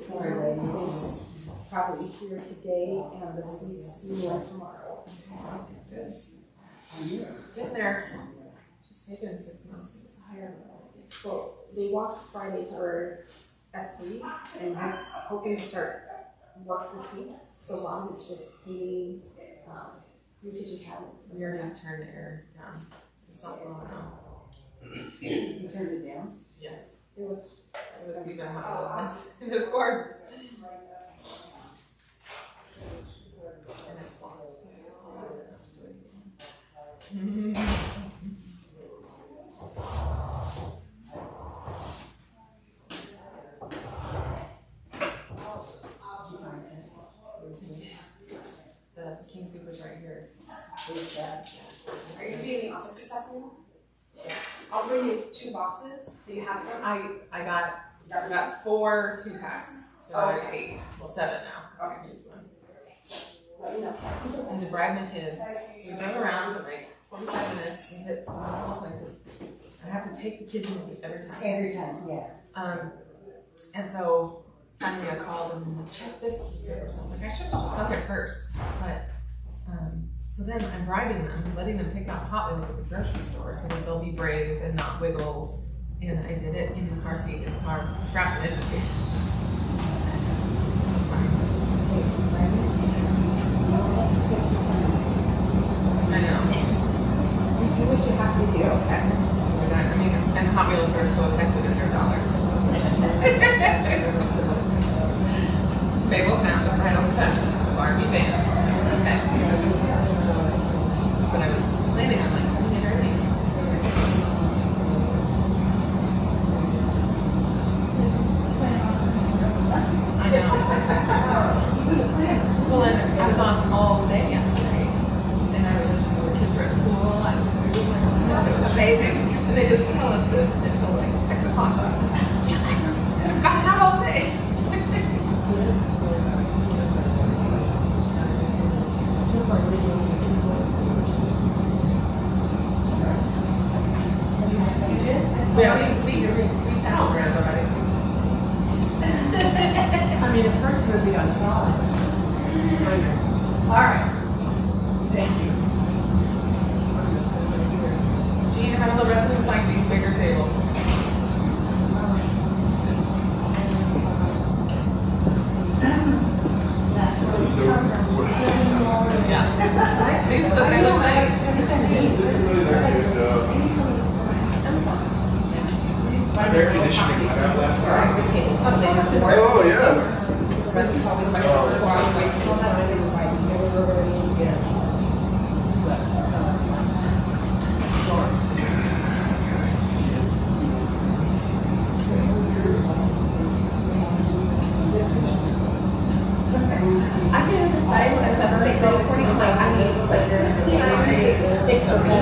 post probably here today and the suites tomorrow. It's getting there. It's just taken 6 months to hire. Well, they walked Friday for F3 and we're hoping to start work this week. So long it's just painting new kitchen cabinets. We already turned the air down. It's not blowing out. You turned it down? Yeah. It was even hotter than this before. And it's locked. The King Soup is right here. Are you doing the office this afternoon? I'll bring you 2 boxes so you have some. I got 4 2-packs. So now there's 8. Well, 7 now. So I can use one. Let me know. I had to bribe my kids. So we drove around for like 45 minutes and hit some wonderful places. I have to take the kids with me every time. Every time, yeah. And so finally I called them and like, check this. So I was like, I should have just come here first. But so then I'm bribing them, letting them pick out Hot Wheels at the grocery store so that they'll be brave and not wiggle. And I did it in the car seat in the car, strapped it in with me. I know. You do what you have to do. I mean, and Hot Wheels are so effective in their dollars. Mabel found a bridal reception at the Barbie band. Okay. But I was planning on like coming in early. I know. Well, and I was on all day yesterday, and the kids were at school. It was amazing. And they didn't tell us this until like 6 o'clock last night. I've got out all day. We already see your recap around already. I mean, a person would be on top. All right. Thank you. Gene, how do the residents like these bigger tables? Yeah. These look nice. Air conditioning went out last night. Oh, yes. I can't decide what I've ever made for you. Like, I need like experience.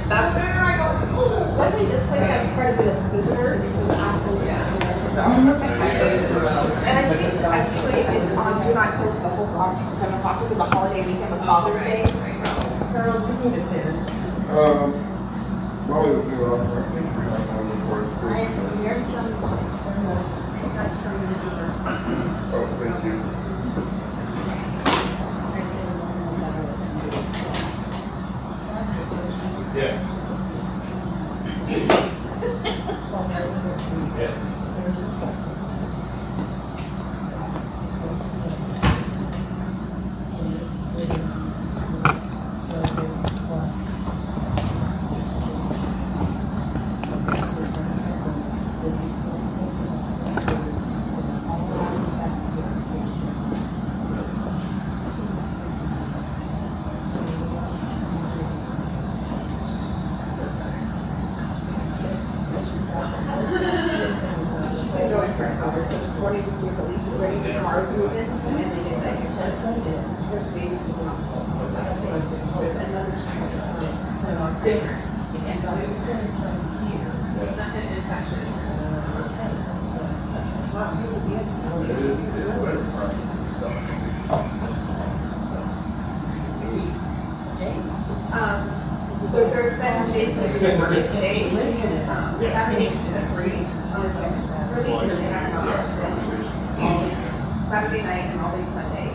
That's Luckily, this place has quite a bit of visitors. Absolutely. And I think actually it's on Do Not Kill for the whole block, 7 o'clock because of the holiday weekend with Father's Day. Harold, you need a pin. Molly was gonna offer, I think we have one before it's close. There's some. That's some. Oh, thank you. Yeah. Saturday night and all day Sunday.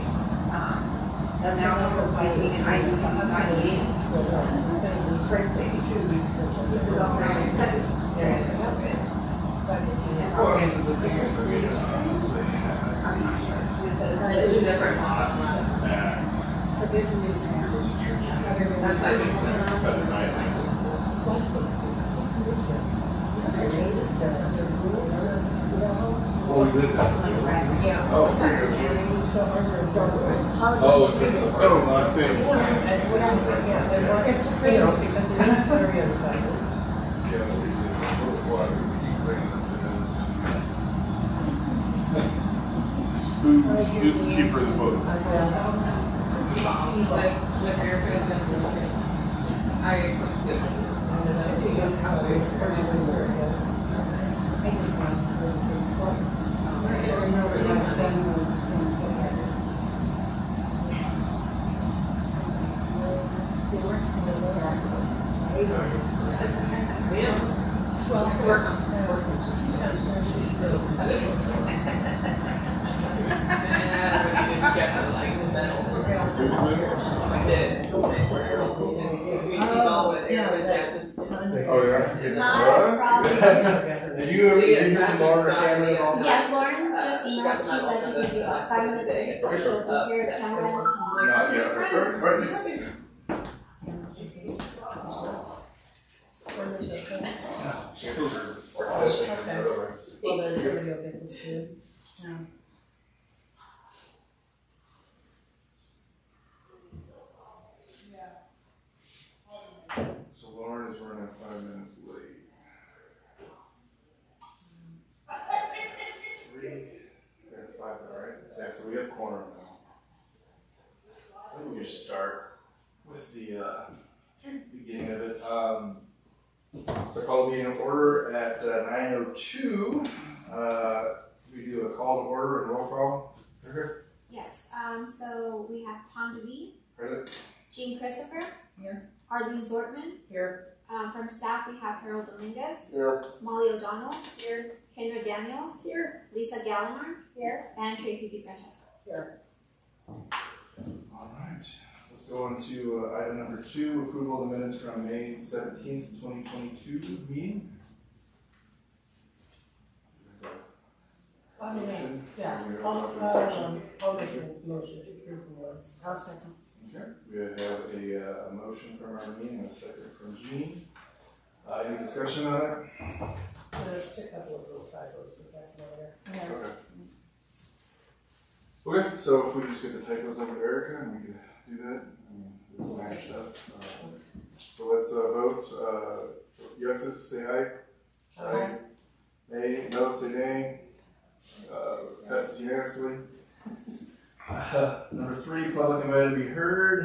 And now we're fighting and I do these 98. Frankly, 2 weeks until this is all very excited. This is the Lease. I'm not sure. It's a different model. So there's a new standard. That's I think Oh, we live out there. Yeah. Oh, not famous. It's fatal because it is very unsightly. Who's the keeper of the book? Oh, yeah. Not a problem. Did you ever use Lauren camera at all? Yes, Lauren just emailed. She said she could be about 5 minutes late. She'll be here at camera. Not yet. Right. Well, then somebody will get this too. So Lauren is running 5 minutes late. 3, 5, all right? Yeah, so we have quorum now. I think we can just start with the beginning of it. So I call the meeting to order at 9:02. We do a call to order and roll call. Okay. Yes, so we have Tom DeVee, Present. Jean Christopher. Here. Arlene Zortman. Here. From staff, we have Harold Dominguez. Here. Molly O'Donnell. Here. Kendra Daniels. Here. Lisa Gallinar. Here. And Tracy DeFrancesco. Here. All right. Let's go on to item number 2, approval of the minutes from May 17th, 2022 meeting. Motion. Yeah. We have I'll a make section. a motion to approve the minutes. I'll second. Okay, we have a motion from Arlene and a second from Jean. Any discussion on it? There's a couple of little typos, but that's later. Okay, so if we just get the typos over to Erica and we can do that, we'll manage stuff. So let's vote. Yeses, say aye. Aye. Nay, no, say nay. Passes unanimously. Number 3, public invited to be heard.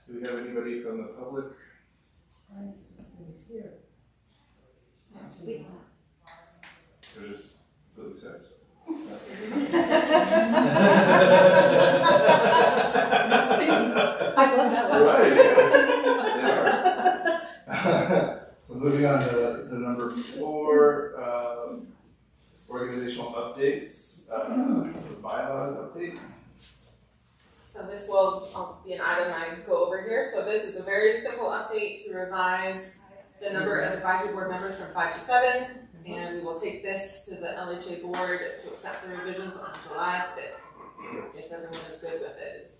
Do we have anybody from the public He's here. We- They're just completely sex. I love that one. Right, yes, they are. So moving on to number 4, organizational updates, the bylaws update. So this will be an item I go over here. So this is a very simple update to revise the number of advisory board members from 5 to 7. And we will take this to the LHA board to accept the revisions on July 5th. If everyone is good with it.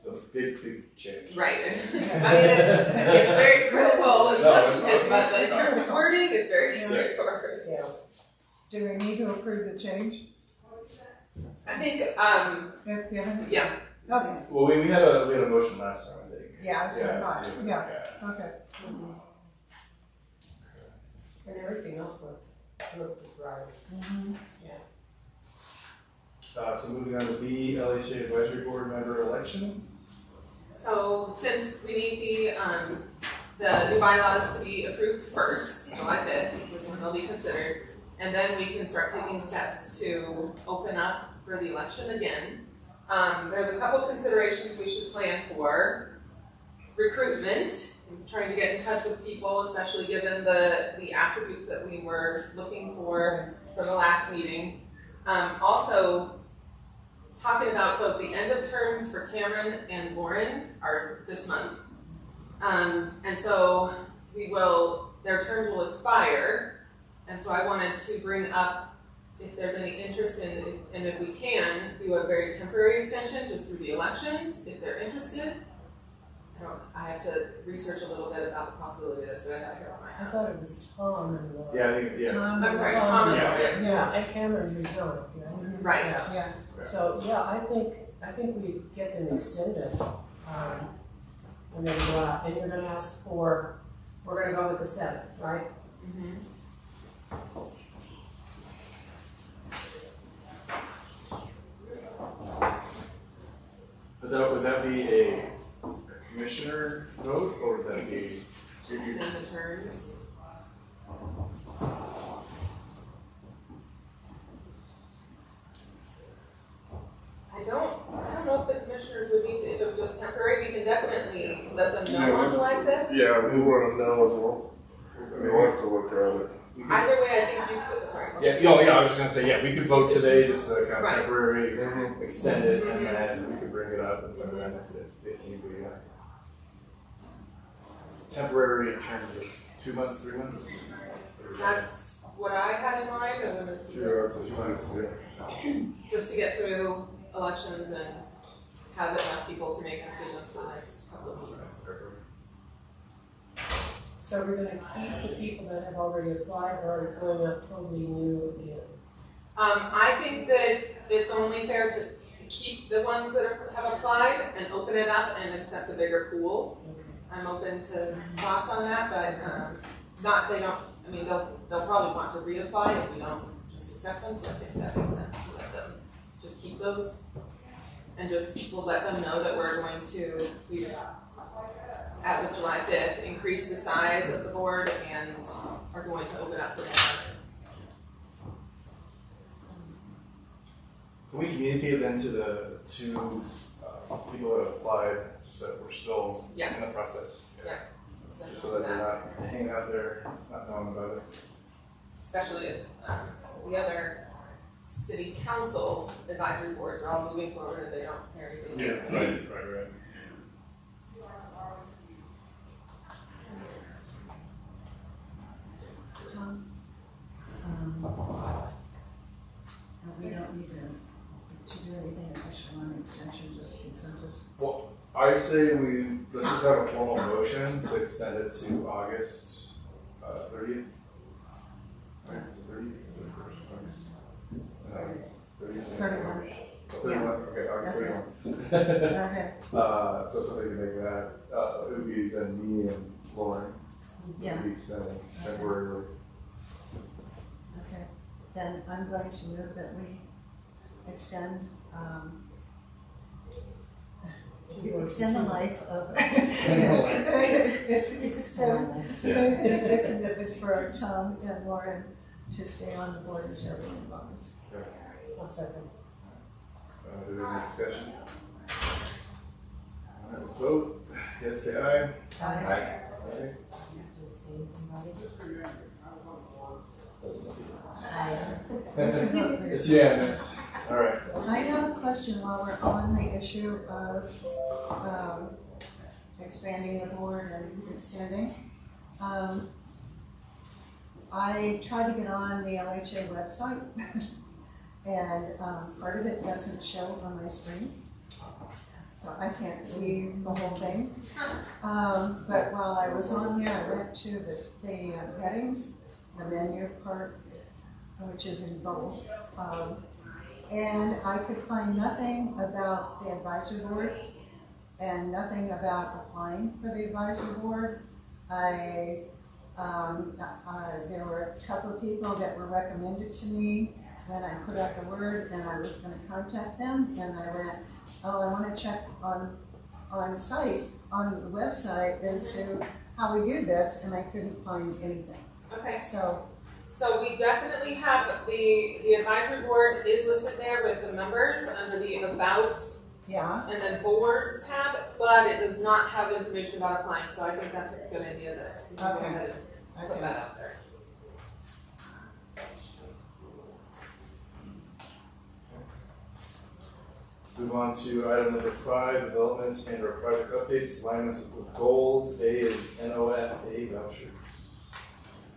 So big change. Right. I mean, it's very critical and substantive, but in terms of wording, it's very straightforward. Yeah. Do we need to approve the change? I think, That's given? yeah. Okay. Well, we had a motion last time, I think. Yeah, that's what I thought. Yeah. Okay. And everything else looked right. So moving on to B, LHA advisory board member election. So since we need the new bylaws to be approved first, July 5th, which is when they'll be considered, and then we can start taking steps to open up for the election again. There's a couple considerations we should plan for. Recruitment, trying to get in touch with people, especially given the attributes that we were looking for from the last meeting. Also, talking about, so the end of terms for Cameron and Lauren are this month. And so their terms will expire. And so I wanted to bring up if there's any interest in, and if we can, do a very temporary extension just through the elections, if they're interested. I have to research a little bit about the possibility of this, but I have here on my I hand. thought it was Tom and Laura. Yeah, I think, yeah. I'm sorry, Tom and Yeah. Lauren. Yeah, and Cameron resigned, yeah. Right. Yeah. So, yeah, I think we get them extended. And then, and you're gonna ask for, we're gonna go with the 7th, right? Mm-hmm. But would that be a commissioner vote, or would that be? Extend the terms. I don't know if the commissioners would need to, if it was just temporary, we can definitely let them know on July 5th. Yeah, we want to know as well. We'll have to look at it. Either way, I think you could, sorry. Yeah, I was just gonna say, yeah, we could vote today, just kind of Right. temporary, extend it, and then we could bring it up and then if need be. Temporary in terms of 2 months, 3 months? That's what I had in mind, and when it's Yeah, that's a chance, yeah. just to get through elections and have enough people to make decisions for the next couple of meetings. So we're gonna keep the people that have already applied, or are we going up totally new again? I think that it's only fair to keep the ones that have applied and open it up and accept a bigger pool. I'm open to thoughts on that, but not if they don't. I mean, they'll probably want to reapply if we don't just accept them. So I think that makes sense to let them just keep those, and we'll let them know that we're going to as of July 5th, increase the size of the board and are going to open up for more. Can we communicate then to the 2 people that applied, just that we're still in the process? Yeah. Just so that they're not hanging out there, not knowing about it. Especially if the other city council advisory boards are all moving forward and they don't hear anything. Yeah, right. Tom, we don't need to do anything official on extension, just consensus. Well, I say let's just have a formal motion to extend it to August 30th. Right, it's 30th, 31st, August. 31. 31, okay, August 31. Okay. So somebody can make that, it would be then me and Lauren. Yeah. Would be extending temporarily. Okay. Then I'm going to move that we extend extend the life of. Extend the commitment for Tom and Lauren to stay on the board as everyone promised. I'll second. Do we have any discussion? All right, let's vote. Yes, say aye. Aye. Aye. You have to abstain from voting. It's unanimous. All right. I have a question while we're on the issue of expanding the board and extending. I tried to get on the LHA website and part of it doesn't show on my screen. So I can't see the whole thing. But while I was on there, I went to the headings, the menu part, which is in bubbles. And I could find nothing about the advisory board and nothing about applying for the advisory board. There were a couple of people that were recommended to me when I put out the word, and I was going to contact them, and I went, oh, I want to check on the website as to how we do this, and I couldn't find anything. Okay. So We definitely have the advisory board is listed there with the members under the about yeah. and then boards tab, but it does not have information about applying. So I think that's a good idea that we can go ahead and put that out there. Move on to item number 5, developments and or project updates. Alignments with goals. A is NOFA vouchers.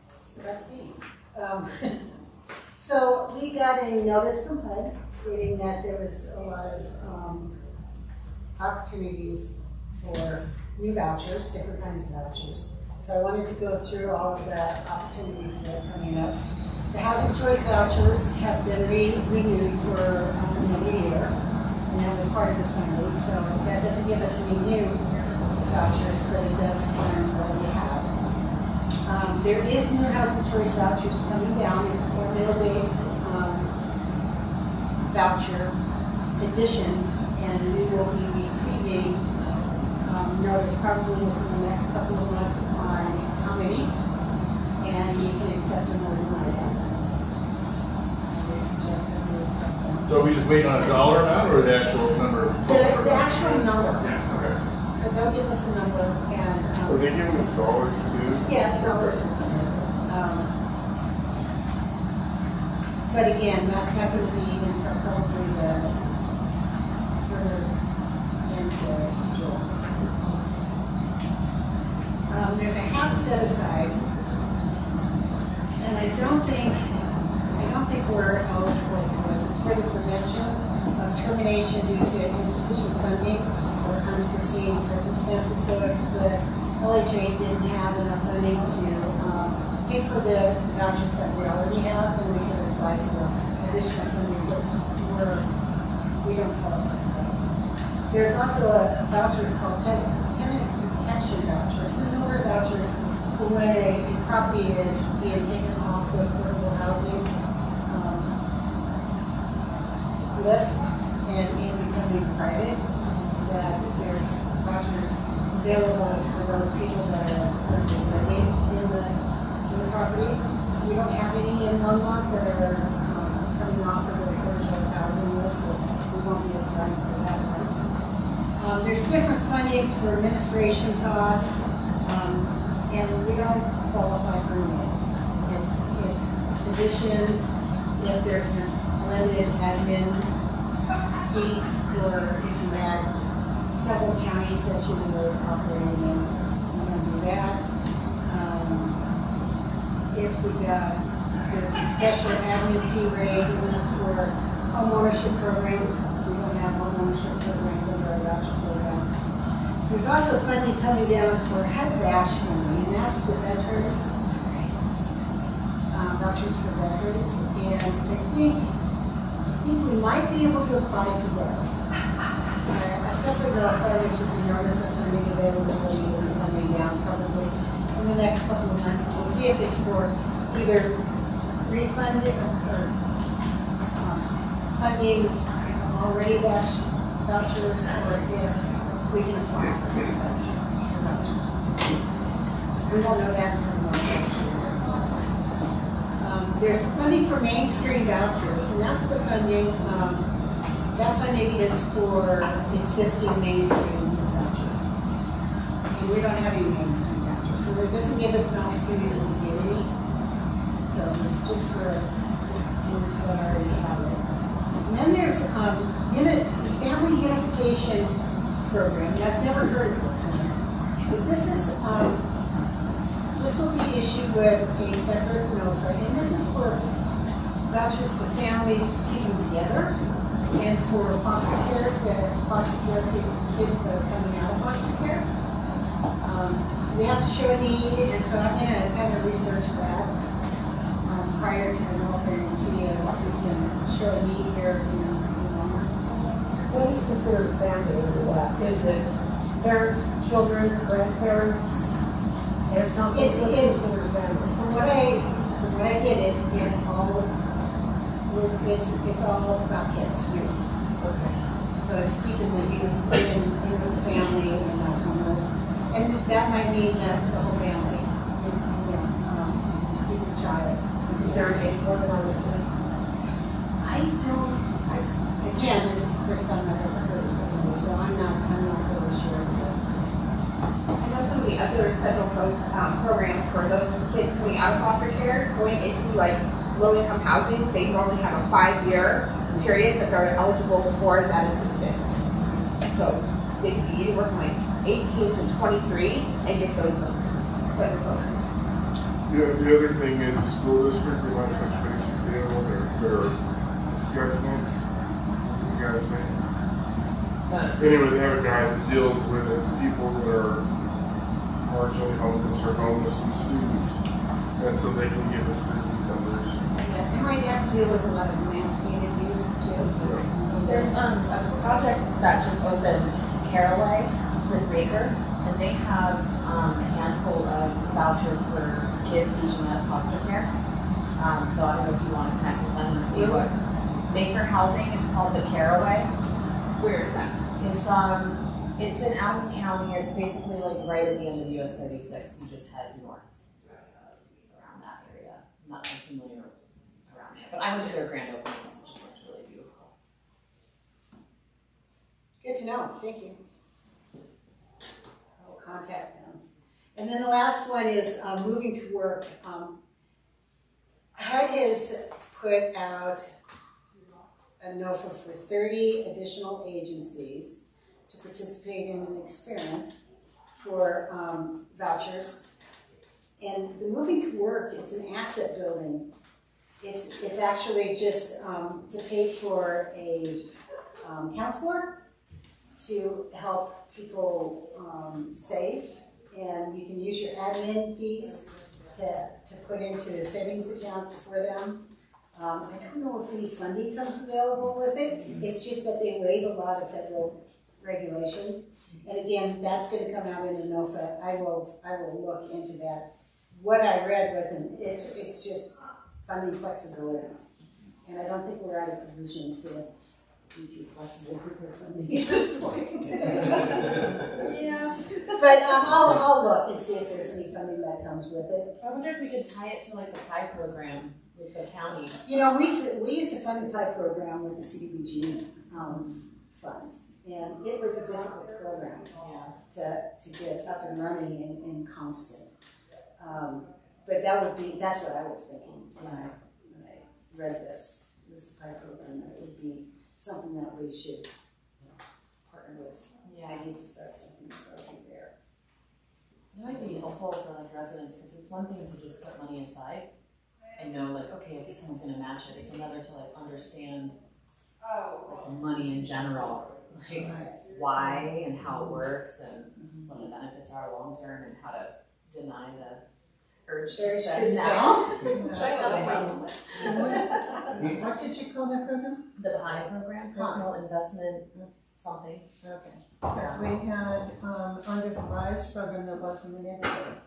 So that's me. So we got a notice from HUD stating that there was a lot of opportunities for new vouchers, different kinds of vouchers. So I wanted to go through all of the opportunities that are coming up. The housing choice vouchers have been renewed for another year, and that was part of the funding. So that doesn't give us any new vouchers, but it does fund what we have. There is new housing choice vouchers coming down. It's a formula-based voucher addition, and we will be receiving notice probably within the next couple of months on how many, and you can accept them or deny them. They suggest that we accept them. So are we just waiting on a dollar amount or the actual number? The actual number. Yeah, okay. So they'll give us a number, and Are they giving us dollars too? yeah, the numbers. But again, that's not going to be until probably further into July. There's a half set aside, and I don't think we're eligible for this. It's for the prevention of termination due to insufficient funding or unforeseen circumstances. So if the LHA didn't have enough funding to pay for the vouchers that we already have, then we can apply for additional funding, but we don't qualify for that. There's also a vouchers called tenant protection vouchers. So those are vouchers for when a property is being taken off the affordable housing list and in becoming private, that there's vouchers available for those people that are currently living in the property. We don't have any in Longmont that are coming off of the affordable housing list, so we won't be applying for that one. There's different fundings for administration costs, and we don't qualify for any. It's additions, if there's limited admin fees for if you had several counties that you were operating in, we don't do that. If there's a special admin fee rate for home ownership programs, we don't have home ownership programs under our voucher program. There's also funding coming down for HUD-VASH funding, and that's the veterans, vouchers for veterans, and I think we might be able to apply for those. A separate notifier, which is the notice of funding availability, will be coming down probably in the next couple of months. We'll see if it's for either refunding or funding already vouchers, or if we can apply for some vouchers. We won't know that until March. There's funding for mainstream vouchers, and that's the funding, that funding is for existing mainstream vouchers. And we don't have any mainstream vouchers, so it doesn't give us an opportunity to get any. So it's just for things that already have it. And then there's family unification program, and I've never heard of this one. But this will be issued with a separate NOFA, and this is for vouchers for families to keep them together, and for foster care kids that are coming out of foster care. We have to show a need, and so I'm gonna kind of research that prior to the NOFA and see if we can show a need here in Longmont. What is considered family under that? Is it parents, children, grandparents? What's considered family? From what I get, it's all about kids, youth. Okay. So it's keeping the youth in with the family and not homeless. And that might mean that the whole family, to keep the child. Is there an age limit on the kids? Again, this is the first time I've ever heard of this one, so I'm not really sure. I know some of the other federal programs for those kids coming out of foster care, going into like low-income housing, they normally have a 5-year period that they're eligible for that assistance. So they could be anywhere from like 18 to 23 and get those federal programs. Yeah, the other thing is the school district, we might touch base with them on their guy's name. Anyway, they have a guy that deals with people that are marginally homeless or homeless and students, and so they can give us their numbers. Yeah, they might have to deal with a lot of emancipated youth too. There's a project that just opened, Caraway, with Baker, and they have a handful of vouchers for kids aging out of foster care. So I don't know if you want to connect with them and see what Baker Housing. It's called the Caraway. Where is that? It's in Adams County. It's basically like right at the end of US 36. You just head north around that area. I'm not as familiar around there, but I went to their grand opening because it just looked really beautiful. Good to know. Thank you. I'll contact them. And then the last one is moving to work. HUD has put out a NOFA for 30 additional agencies to participate in an experiment for vouchers. And the moving to work, it's an asset building. It's actually just to pay for a counselor to help people save, and you can use your admin fees to put into savings accounts for them. I don't know if any funding comes available with it. It's just that they waive a lot of federal regulations. And again, that's going to come out in a NOFA. I will look into that. What I read wasn't, it's just funding flexibilities. And I don't think we're out of position to be too flexible for funding at this point. Yeah. But I'll look and see if there's any funding that comes with it. I wonder if we could tie it to like the PI program with the county. You know, we used to fund the PI program with the CDBG funds, and it was a difficult program to get up and running and constant. But that's what I was thinking when I read this PI program, that it would be something that we should partner with. Yeah, I need to start something that's already there. It might be helpful for like residents, because it's one thing to just put money aside and know like, okay, if someone's gonna match it, it's another to like understand like, money in general, like why and how it works and what the benefits are long term and how to deny the urge to spend now. Which I have a problem with. What did you call that program? The PI program, personal investment something. Okay. Because we had, under the RISE program that was in the neighborhood,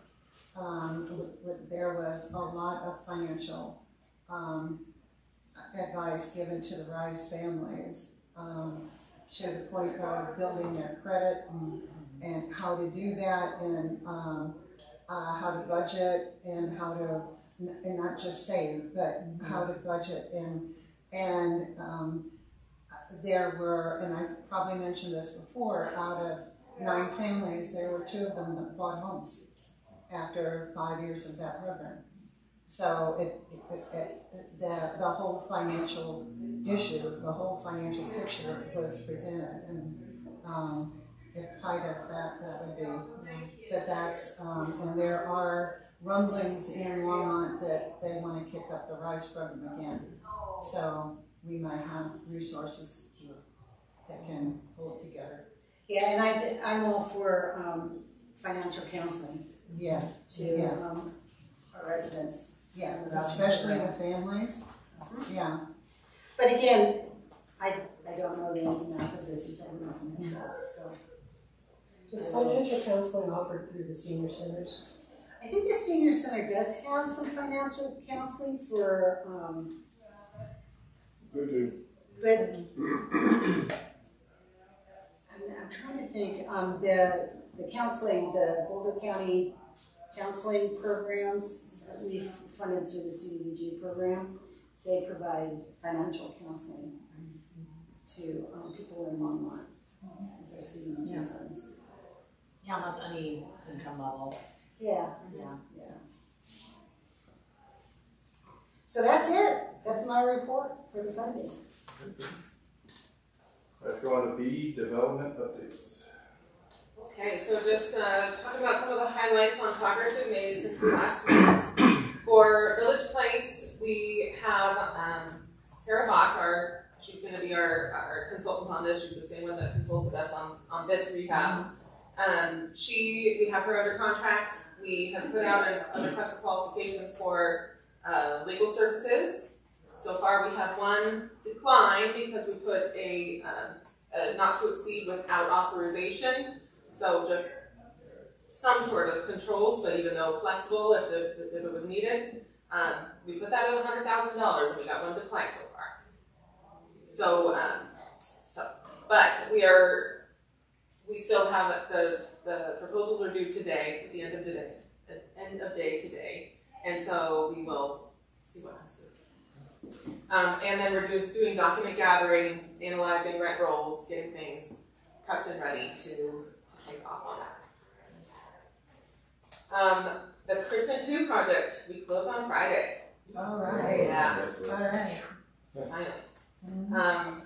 there was a lot of financial advice given to the RISE families to the point of building their credit and how to do that, and how to budget, and how to, and not just save, but how to budget, and there were, and I probably mentioned this before, out of 9 families, there were 2 of them that bought homes after 5 years of that program. So the whole financial issue, the whole financial picture was presented, and if Pi does that, that would be, but that's, and there are rumblings in Longmont that they want to kick up the RISE program again. So we might have resources that can pull it together. Yeah, and I'm all for financial counseling. Yes. To yes. Our residents. Yes, especially the families. Yeah. But again, I don't know the ins and outs of this, so I don't know from the inside, so. Is financial counseling offered through the senior centers? I think the senior center does have some financial counseling for, They do. but I'm trying to think, the counseling, the Boulder County counseling programs, we've funded through the CDBG program, they provide financial counseling to people in Longmont. Their CDBG funds. Yeah, not to any income level. Yeah. Yeah. So that's it. That's my report for the funding. Let's go on to B, development updates. Okay, so just talk about some of the highlights on progress we've made since we last met. For Village Place, we have Sarah Bott, she's going to be our consultant on this. She's the same one that consulted us on this rehab. We have her under contract. We have put out a request for qualifications for legal services. So far we have 1 decline because we put a not to exceed without authorization. So just some sort of controls, but even though flexible if it was needed. We put that at $100,000 and we got 1 decline so far. But we still have the proposals are due today, at the end of day today, and so we will see what comes through. And then we're doing document gathering, analyzing rent rolls, getting things prepped and ready to take off on that. The Christmas 2 project, we close on Friday. All right. Yeah. All right. Finally.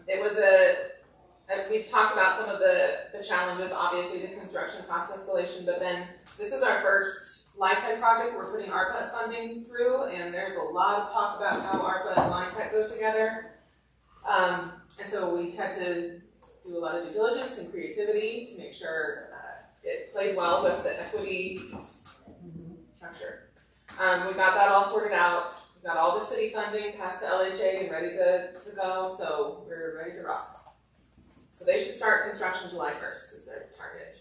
It was we've talked about some of the challenges, obviously the construction cost escalation, but then this is our first LHAAB project we're putting ARPA funding through, and there's a lot of talk about how ARPA and LHAAB go together. And so we had to do a lot of due diligence and creativity to make sure it played well with the equity structure. We got that all sorted out. We got all the city funding passed to LHAAB and ready to go, so we're ready to rock. So they should start construction July 1st is their target.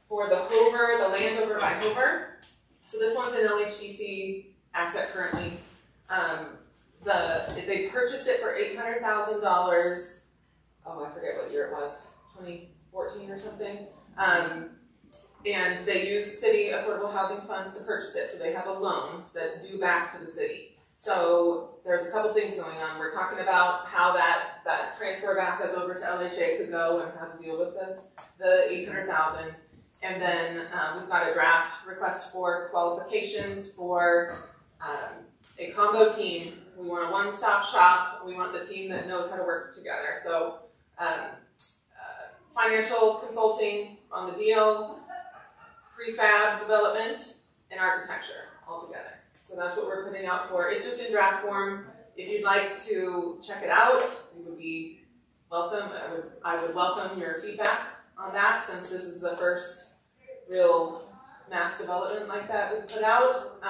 For the Hover, the land over by Hover, so this one's an LHDC asset currently. They purchased it for $800,000. Oh, I forget what year it was, 2014 or something. And they use city affordable housing funds to purchase it, so they have a loan that's due back to the city. So there's a couple things going on. We're talking about how that transfer of assets over to LHA could go and how to deal with the $800,000. And then we've got a draft request for qualifications for a combo team. We want a one-stop shop. We want the team that knows how to work together. So financial consulting on the deal, prefab development, and architecture all together. So that's what we're putting out for. It's just in draft form. If you'd like to check it out, you would be welcome. I would welcome your feedback on that, since this is the first real mass development like that we've put out.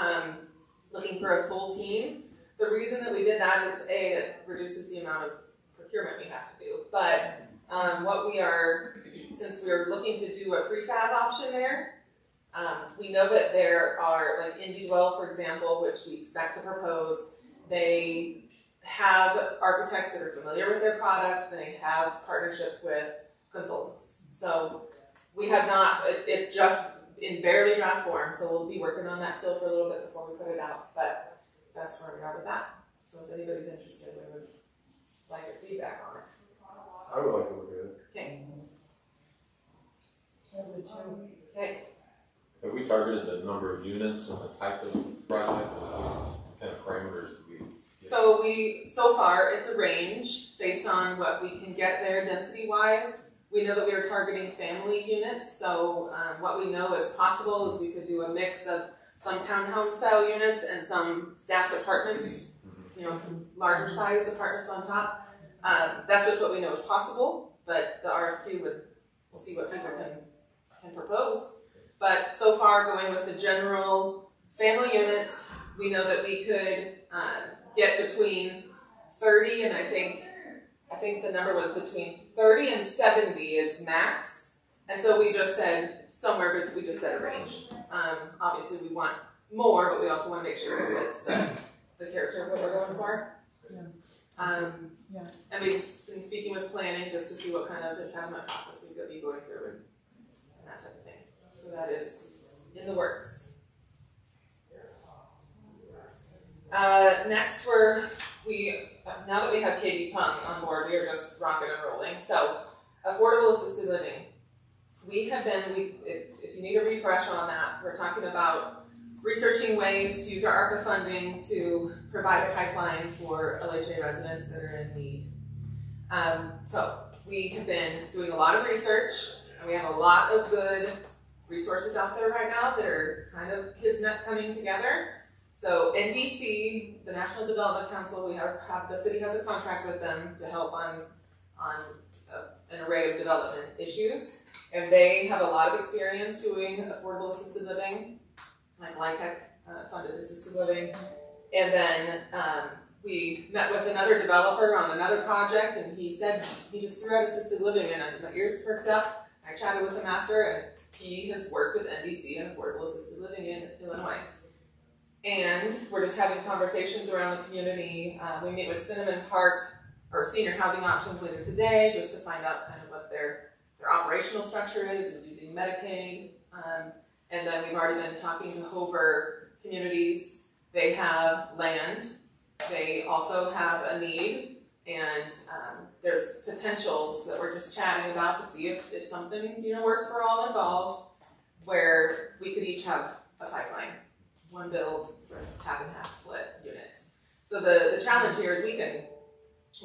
Looking for a full team. The reason that we did that is A, it reduces the amount of procurement we have to do. But since we're looking to do a prefab option there, we know that there are, like IndieDwell, for example, which we expect to propose, they have architects that are familiar with their product. They have partnerships with consultants. So we have not, it's just in barely draft form, so we'll be working on that still for a little bit before we put it out, but that's where we are with that. So if anybody's interested, we would like your feedback on it. I would like to look at it. Okay. I would too. Okay. Have we targeted the number of units and the type of project, and what kind of parameters do we? So far, it's a range based on what we can get there density-wise. We know that we are targeting family units, so what we know is possible is we could do a mix of some townhome-style units and some staffed apartments, you know, larger size apartments on top. That's just what we know is possible, but the RFQ we'll see what people can propose. But so far, going with the general family units, we know that we could get between 30 and I think the number was between 30 and 70 is max. And so we just said somewhere, but we just said a range. Obviously we want more, but we also want to make sure it fits the character of what we're going for. Yeah. And we've been speaking with planning just to see what kind of entitlement process we could be going through and that type of thing. So that is in the works. Next, now that we have Katie Pung on board, we are just rocking and rolling. So, affordable assisted living. If you need a refresh on that, we're talking about researching ways to use our ARPA funding to provide a pipeline for LHA residents that are in need. So, we have been doing a lot of research, and we have a lot of good resources out there right now that are kind of kismet coming together. So NDC, the National Development Council, the city has a contract with them to help on an array of development issues. And they have a lot of experience doing affordable assisted living, like LIHTC funded assisted living. And then we met with another developer on another project, and he said he just threw out assisted living, and my ears perked up. I chatted with him after, and he has worked with NDC and affordable assisted living in Illinois. And we're just having conversations around the community. We meet with Cinnamon Park or Senior Housing Options later today just to find out kind of what their operational structure is and using Medicaid. And then we've already been talking to Hover Communities. They have land. They also have a need. And there's potentials that we're just chatting about to see if something works for all involved, where we could each have a pipeline. One build with half and half split units. So the challenge here is we can,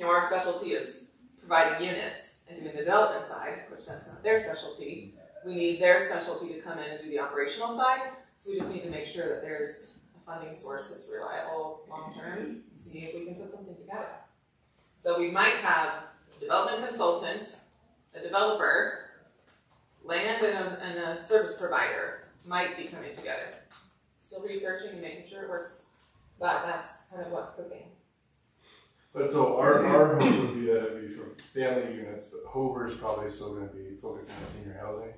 our specialty is providing units and doing the development side, which that's not their specialty. We need their specialty to come in and do the operational side. So we just need to make sure that there's a funding source that's reliable long-term and see if we can put something together. So we might have a development consultant, a developer, land, and a service provider might be coming together. Still researching and making sure it works, but that's kind of what's cooking. But so our hope would be that it would be for family units, but Hover is probably still going to be focusing on senior housing.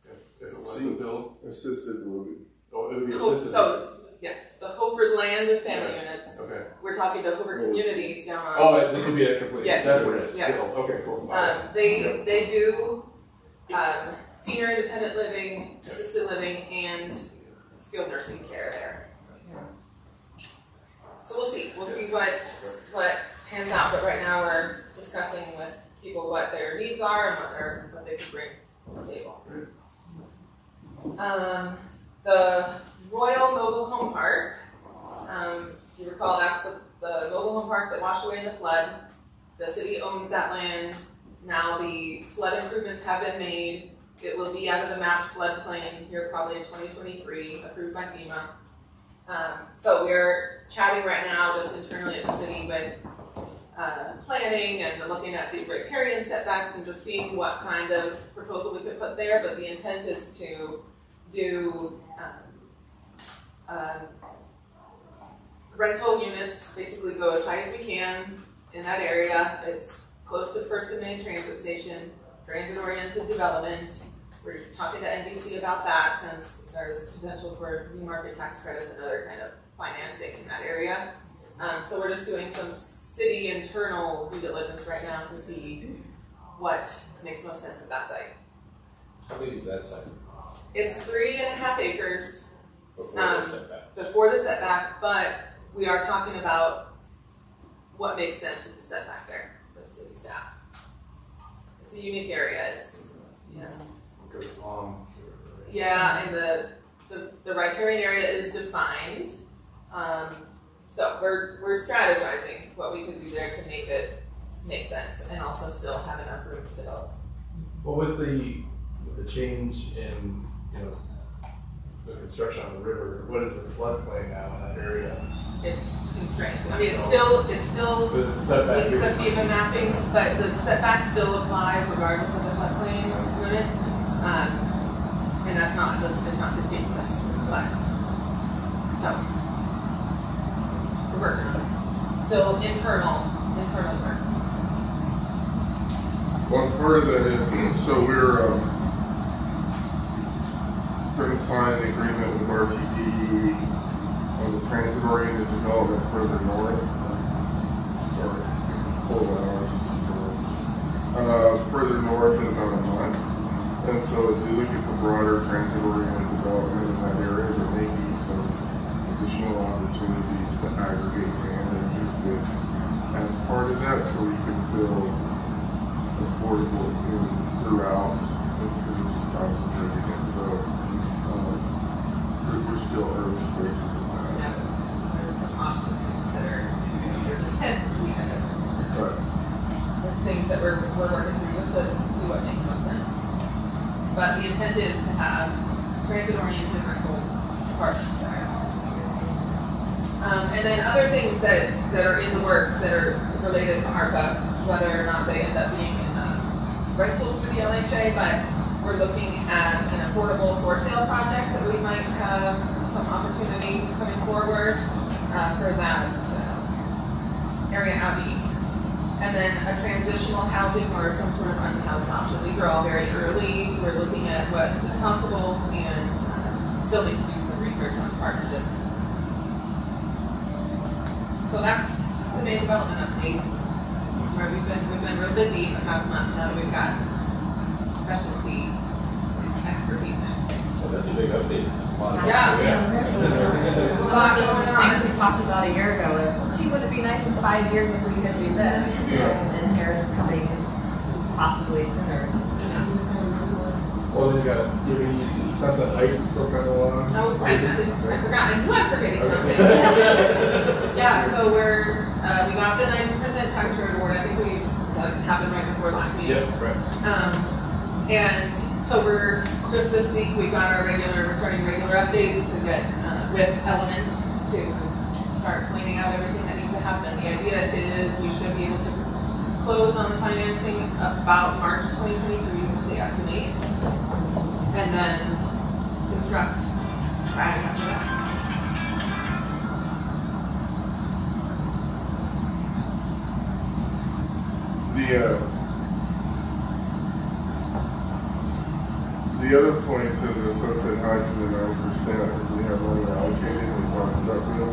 If it was a bill. Assisted living. Oh, it would be assisted. So, yeah, the Hover land is family units. Okay. We're talking to Hover Communities down on. Oh, this would be a completely separate. Yes. Bill. Okay, cool. They do senior independent living, assisted living, and skilled nursing care there. So we'll see. We'll see what pans out. But right now we're discussing with people what their needs are and what they can bring to the table. The Royal Mobile Home Park. If you recall, that's the mobile home park that washed away in the flood. The city owns that land. Now the flood improvements have been made. It will be out of the mapped floodplain here probably in 2023, approved by FEMA. So we're chatting right now just internally at the city with planning and looking at the riparian setbacks and just seeing what kind of proposal we could put there. But the intent is to do rental units, basically go as high as we can in that area. It's close to First and Main transit station, transit-oriented development. We're talking to NDC about that since there's potential for new market tax credits and other kind of financing in that area. So we're just doing some city internal due diligence right now to see what makes most sense at that site. How big is that site? It's 3.5 acres Before the setback? before the setback, but we are talking about what makes sense with the setback there for the city staff. It's a unique area. It's, you know, It goes long. yeah, and the riparian area is defined. So we're strategizing what we could do there to make it make sense and also still have enough room to develop. Well, with the change in, the construction on the river, what is the floodplain now in that area? It's constrained. I mean, it's still The setback meets the is- FEMA mapping, but the setback still applies regardless of the floodplain limit. And that's not, it's not contiguous, but, so, we're working on it. Still internal work. Well, part of that is, so we're going to sign an agreement with RTD on the transit-oriented development further north. Sorry, pull that out. Further north in about a month. And so as we look at the broader transit-oriented development in that area, there may be some additional opportunities to aggregate land and use this as part of that, so we can build affordable throughout instead of just concentrating it. So we're still early stages of that. Yeah, there's some options to consider. There's a 10th we had it. But There's things that we're working through just to see what makes most sense. But the intent is to have transit-oriented rental apartments there. And then other things that are in the works that are related to ARPA, whether or not they end up being in rentals through the LHA, but we're looking at an affordable for sale project that we might have some opportunities coming forward for that area out east. And then a transitional housing or some sort of unhoused option. These are all very early. We're looking at what is possible and still need to do some research on partnerships. So that's the main development updates. This is where we've been real busy the past month. Now that we've got specialty expertise now. Well, that's a big update. Yeah. There's a lot of those things we talked about a year ago is, gee, would it be nice in 5 years if we could do this? And here it's coming possibly sooner. Well, then you got Sunset Heights is still kind of long. Oh, I forgot. I knew I was forgetting something. Yeah, so we got the 90% tax rate award. I think that happened right before last meeting. Yep, right. And so we're just this week we're starting regular updates to get with elements to start pointing out everything that needs to happen. The idea is we should be able to close on the financing about March 2023 is what they estimate, and then construct right after that. The other point to the Sunset Heights and the 9% is we have money allocated and we talked about this.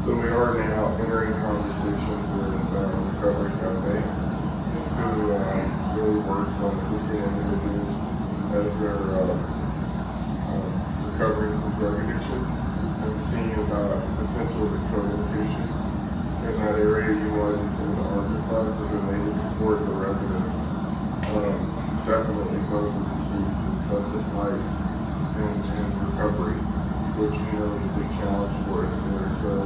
So we are now entering conversations with Recovery Cafe, who really works on assisting individuals as they're recovering from drug addiction and seeing about potential co-location in that area, utilizing some of the ARPA funds, and then they would support the residents. Definitely both of the streets and Sunset Heights and recovery, which we know is a big challenge for us there. So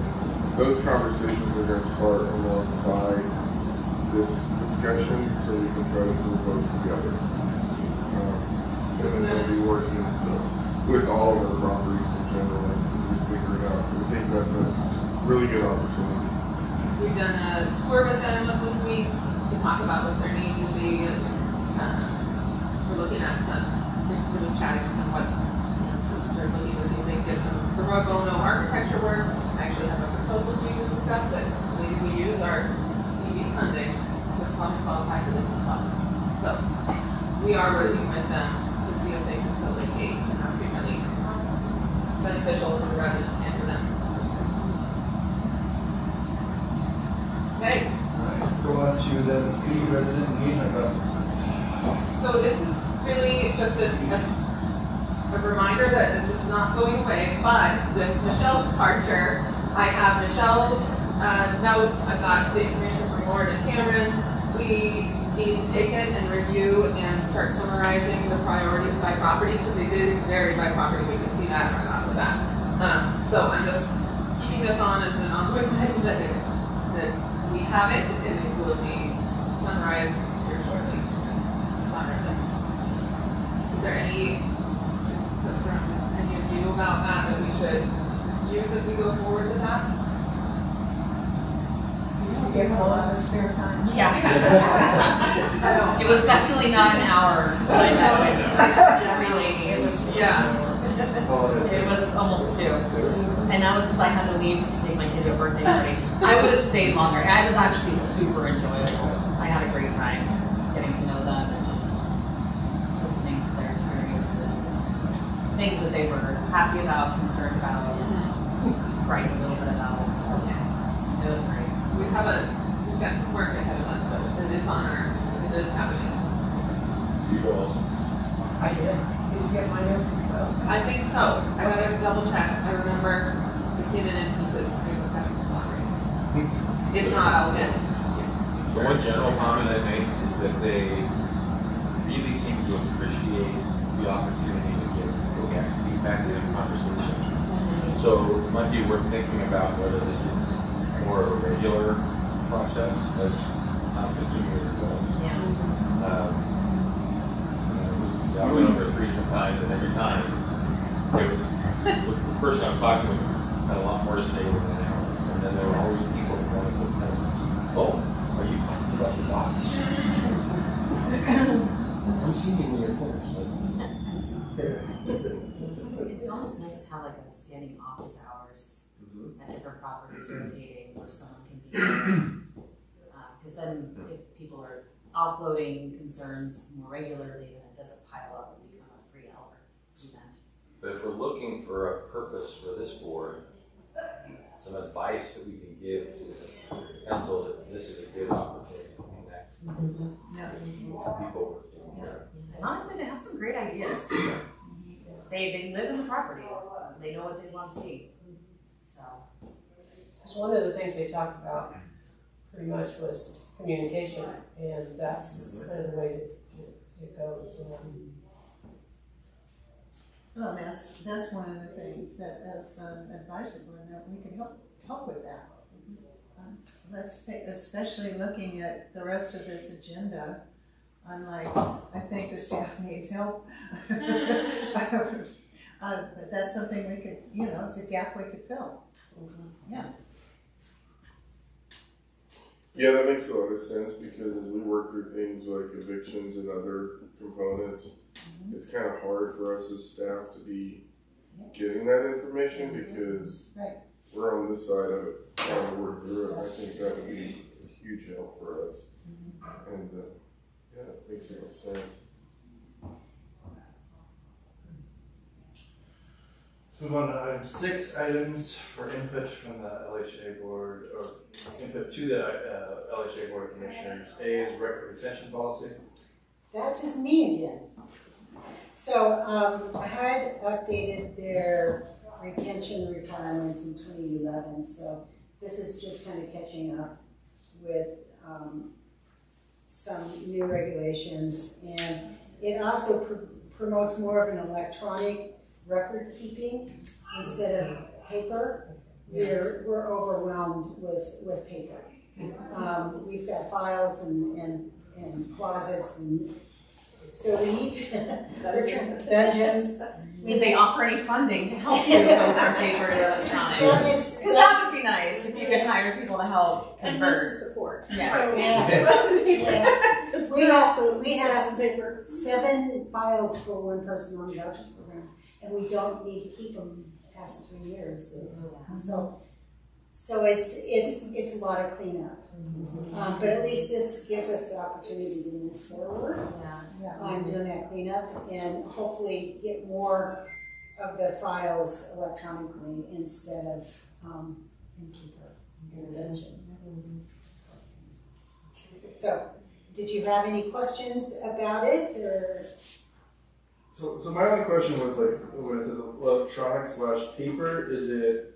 those conversations are going to start alongside this discussion, so we can try to move both together. And then we'll be working with all of our properties in general as we figure it out. So we think that's a really good opportunity. We've done a tour with them of the suites to talk about what their needs will be, and we're looking at we're just chatting with them what they're looking to see if they can get some pro bono architecture work. I actually have a proposal for you to discuss that we use our CV funding to qualify for this as well. So we are working with them to see if they can co-locate, and that would be really beneficial for the residents and for them. Okay, to the city resident engagement process. So this is really just a reminder that this is not going away, but with Michelle's departure, I have Michelle's notes, I've got the information from Lauren and Cameron. We need to take it and review and start summarizing the priorities by property, because they did vary by property, we can see that right off the bat. So I'm just keeping this on as an ongoing item that we have it, and it will be summarized here shortly. Is there any of you about that we should use as we go forward with that? We have a lot of spare time. Yeah. It was definitely not an hour that I met with every lady. It was, it was almost 2. And that was because I had to leave to take my kid to a birthday party. I would have stayed longer. It was actually super enjoyable. I had a great time getting to know them and just listening to their experiences and things that they were happy about, concerned about, writing a little bit about. So it was great. We've got some work ahead of us, but it is it is happening. You girls. I did. Did you get my notes as well? I think so. I gotta double check. I remember we came in pieces. It was kind of collaborating. If not, I'll get it. The one general comment I make is that they really seem to appreciate the opportunity to go back feedback in a conversation. So it might be worth thinking about whether this is more of a regular process as time-consuming as it was. I went over it 3 different times, and every time the person I was talking with had a lot more to say than an hour. And then there were always people who wanted to tell me, "Oh, are you talking about the docs?" I'm seeing when you're finished. It'd be almost nice to have like a standing office hours at different properties rotating where someone can be there. Because then if people are offloading concerns more regularly, then it doesn't pile up and become a 3-hour event. But if we're looking for a purpose for this board, some advice that we can give to the council that this is a good opportunity to connect with people. And honestly, they have some great ideas. They live in the property. They know what they want to see. So, because one of the things they talked about pretty much was communication, and that's kind of the way it goes. Well, that's one of the things that, as an advisory board, that we can help with that. Let's pick, especially looking at the rest of this agenda. Unlike, I think the staff needs help. But that's something we could, it's a gap we could fill. Yeah. Yeah, that makes a lot of sense because as we work through things like evictions and other components, it's kind of hard for us as staff to be getting that information because we're on this side of it trying to work through it. I think that would be a huge help for us. And yeah, it makes a lot of sense. So move on to item 6, items for input from the LHA board, or input to the LHA board of commissioners. A is record retention policy. That is me again. So I had updated their retention requirements in 2011, so this is just kind of catching up with some new regulations, and it also promotes more of an electronic record keeping instead of paper. We're overwhelmed with paper. We've got files and closets, and so we need to dungeons. Did they offer any funding to help you go from paper to electronic? Because that would be nice if you could hire people to help convert. And support. Yes. We have 7 files for one person on the voucher program, and we don't need to keep them past 3 years. So it's a lot of cleanup. But at least this gives us the opportunity to move forward on doing that cleanup and hopefully get more of the files electronically instead of in paper in the dungeon. So, did you have any questions about it, or? So my only question was like, when it says electronic / paper, is it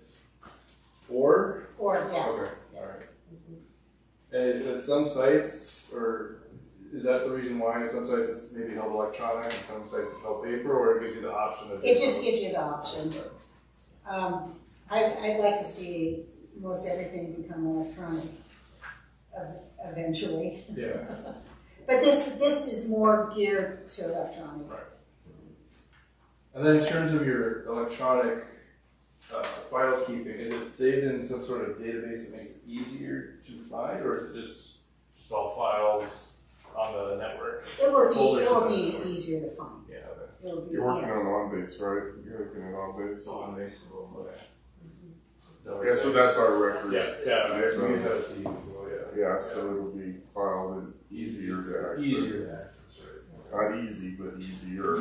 or? Or, yeah. Okay, alright. And is at some sites, or is that the reason why at some sites it's maybe held electronic and some sites it's held paper, or it gives you the option of? It just gives you the option. I'd like to see most everything become electronic eventually. Yeah. But this is more geared to electronic. Right. And then in terms of your electronic file keeping, is it saved in some sort of database that makes it easier to find, or is it just all files on the network? It will be easier to find. Yeah. It'll be, You're working on on-base, right? You're looking at on-base. On-base. Yeah, so that's our record. Yeah, so we have a CD. Yeah, so it'll be filed and easier to access. Easier to access, right? Not easy, but easier.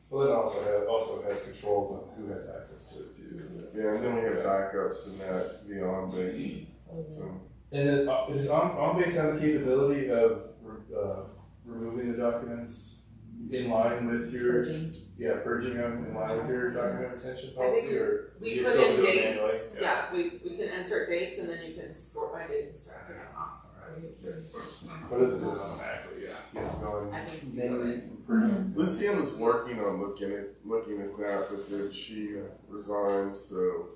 Well, it also has controls on who has access to it too. Yeah, and then we have backups in that via on-base. So. And then does on-base have the capability of removing the documents in line with your purging them in line with your document retention policy, or we you put still in do it dates. manually? Yeah, we can insert dates and then you can sort by date and start picking them off. What is it automatically? Yeah. I think you do it. Lucienne was working on looking at that, but then she resigned, so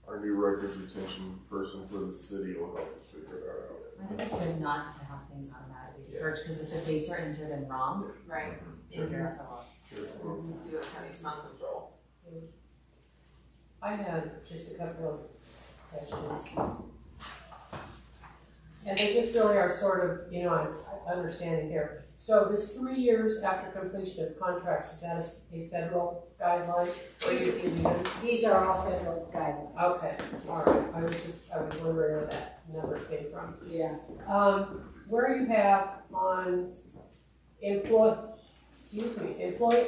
our new records retention person for the city will help us figure that out. I think it's good not to have things automatically purged, because if the dates are entered in wrong, Right. you'll hear us a lot. You like having some control. I had just a couple of questions. And they just really are sort of, I'm understanding here. So this 3 years after completion of contracts, is that a federal guideline? These are all federal guidelines. Okay, all right. I was wondering where that number came from. Yeah. Where you have on employee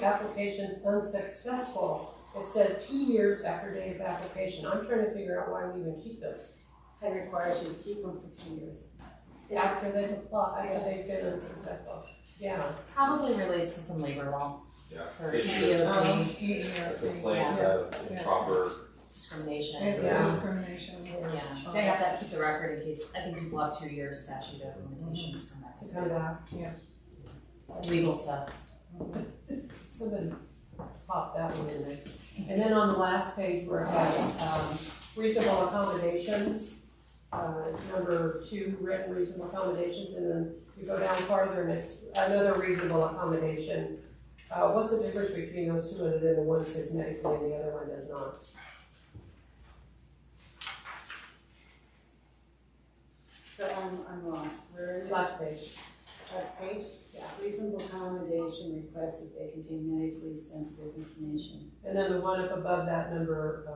applications unsuccessful, it says 2 years after date of application. I'm trying to figure out why we even keep those. It requires you to keep them for 2 years. After they've applied, after they've been unsuccessful. Yeah. Probably relates to some labor law. Yeah. Or EEOC. A complaint of improper discrimination. It's discrimination. Yeah, they have to keep the record in case, I think people have 2 years statute of limitations come back to To come back, yeah. legal stuff. Somebody pop that one in there. And then on the last page where it has reasonable accommodations, number 2, written reasonable accommodations, and then you go down farther and it's another reasonable accommodation. What's the difference between those two, and then the one says medically and the other one does not? So I'm lost. Where Last page. Last page? Yeah. Reasonable accommodation request if they contain medically sensitive information. And then the one up above that, number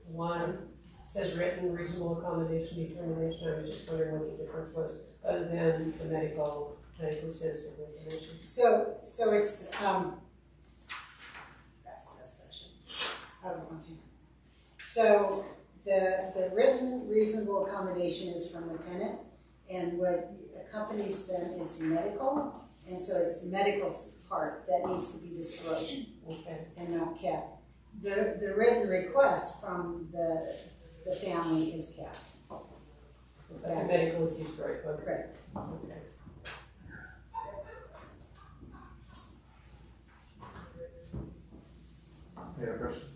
1, says written reasonable accommodation determination. I was just wondering what the difference was, other than the medically sensitive information. So it's that's the section. Oh, okay. So the written reasonable accommodation is from the tenant, and what accompanies them is the medical, and so it's the medical part that needs to be destroyed, okay, and not kept. The written request from the family is kept. but the medical is destroyed. Okay. Correct. Okay. Any other questions?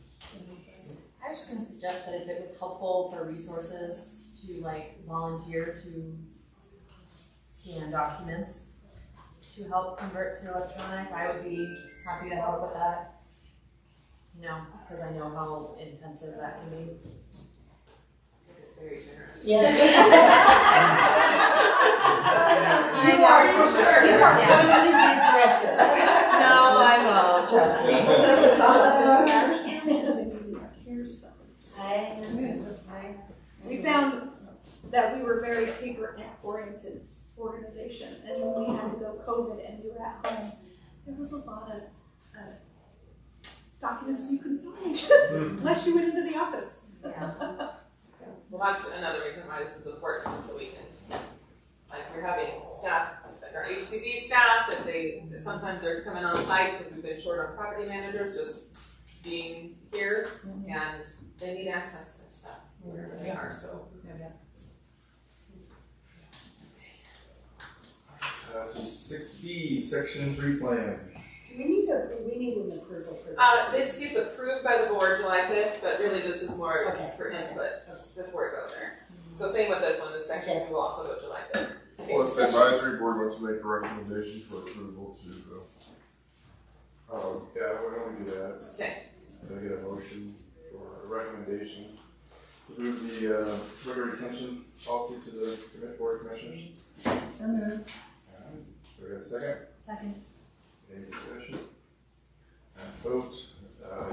I was just gonna suggest that if it was helpful for resources to volunteer to scan documents to help convert to electronic, I would be happy to help with that. Because I know how intensive that can be. It's very generous. Yes. You are for sure. You are going to be corrected. No, I won't. Trust me. We found that we were very paper-oriented organization, and when we had to go COVID and do it at home, there was a lot of documents you couldn't find unless you went into the office. Yeah. Well, that's another reason why this is important, so we can, like, we're having staff, like our HCB staff, that sometimes they're coming on site because we've been short on property managers just being here, and they need access to stuff wherever they are, so. So 6B, Section 3 plan. Do we need an approval for that? This gets approved by the board July 5th, but really this is more Okay. for input before it goes there. So same with this one, this section will also go July 5th. Well, if the advisory board wants to make a recommendation for approval to Yeah, why don't we do that? Okay. Can I get a motion for a recommendation to move the regular retention policy to the board of commissioners? So moved. Do we have a second? Second. Any discussion? Last vote.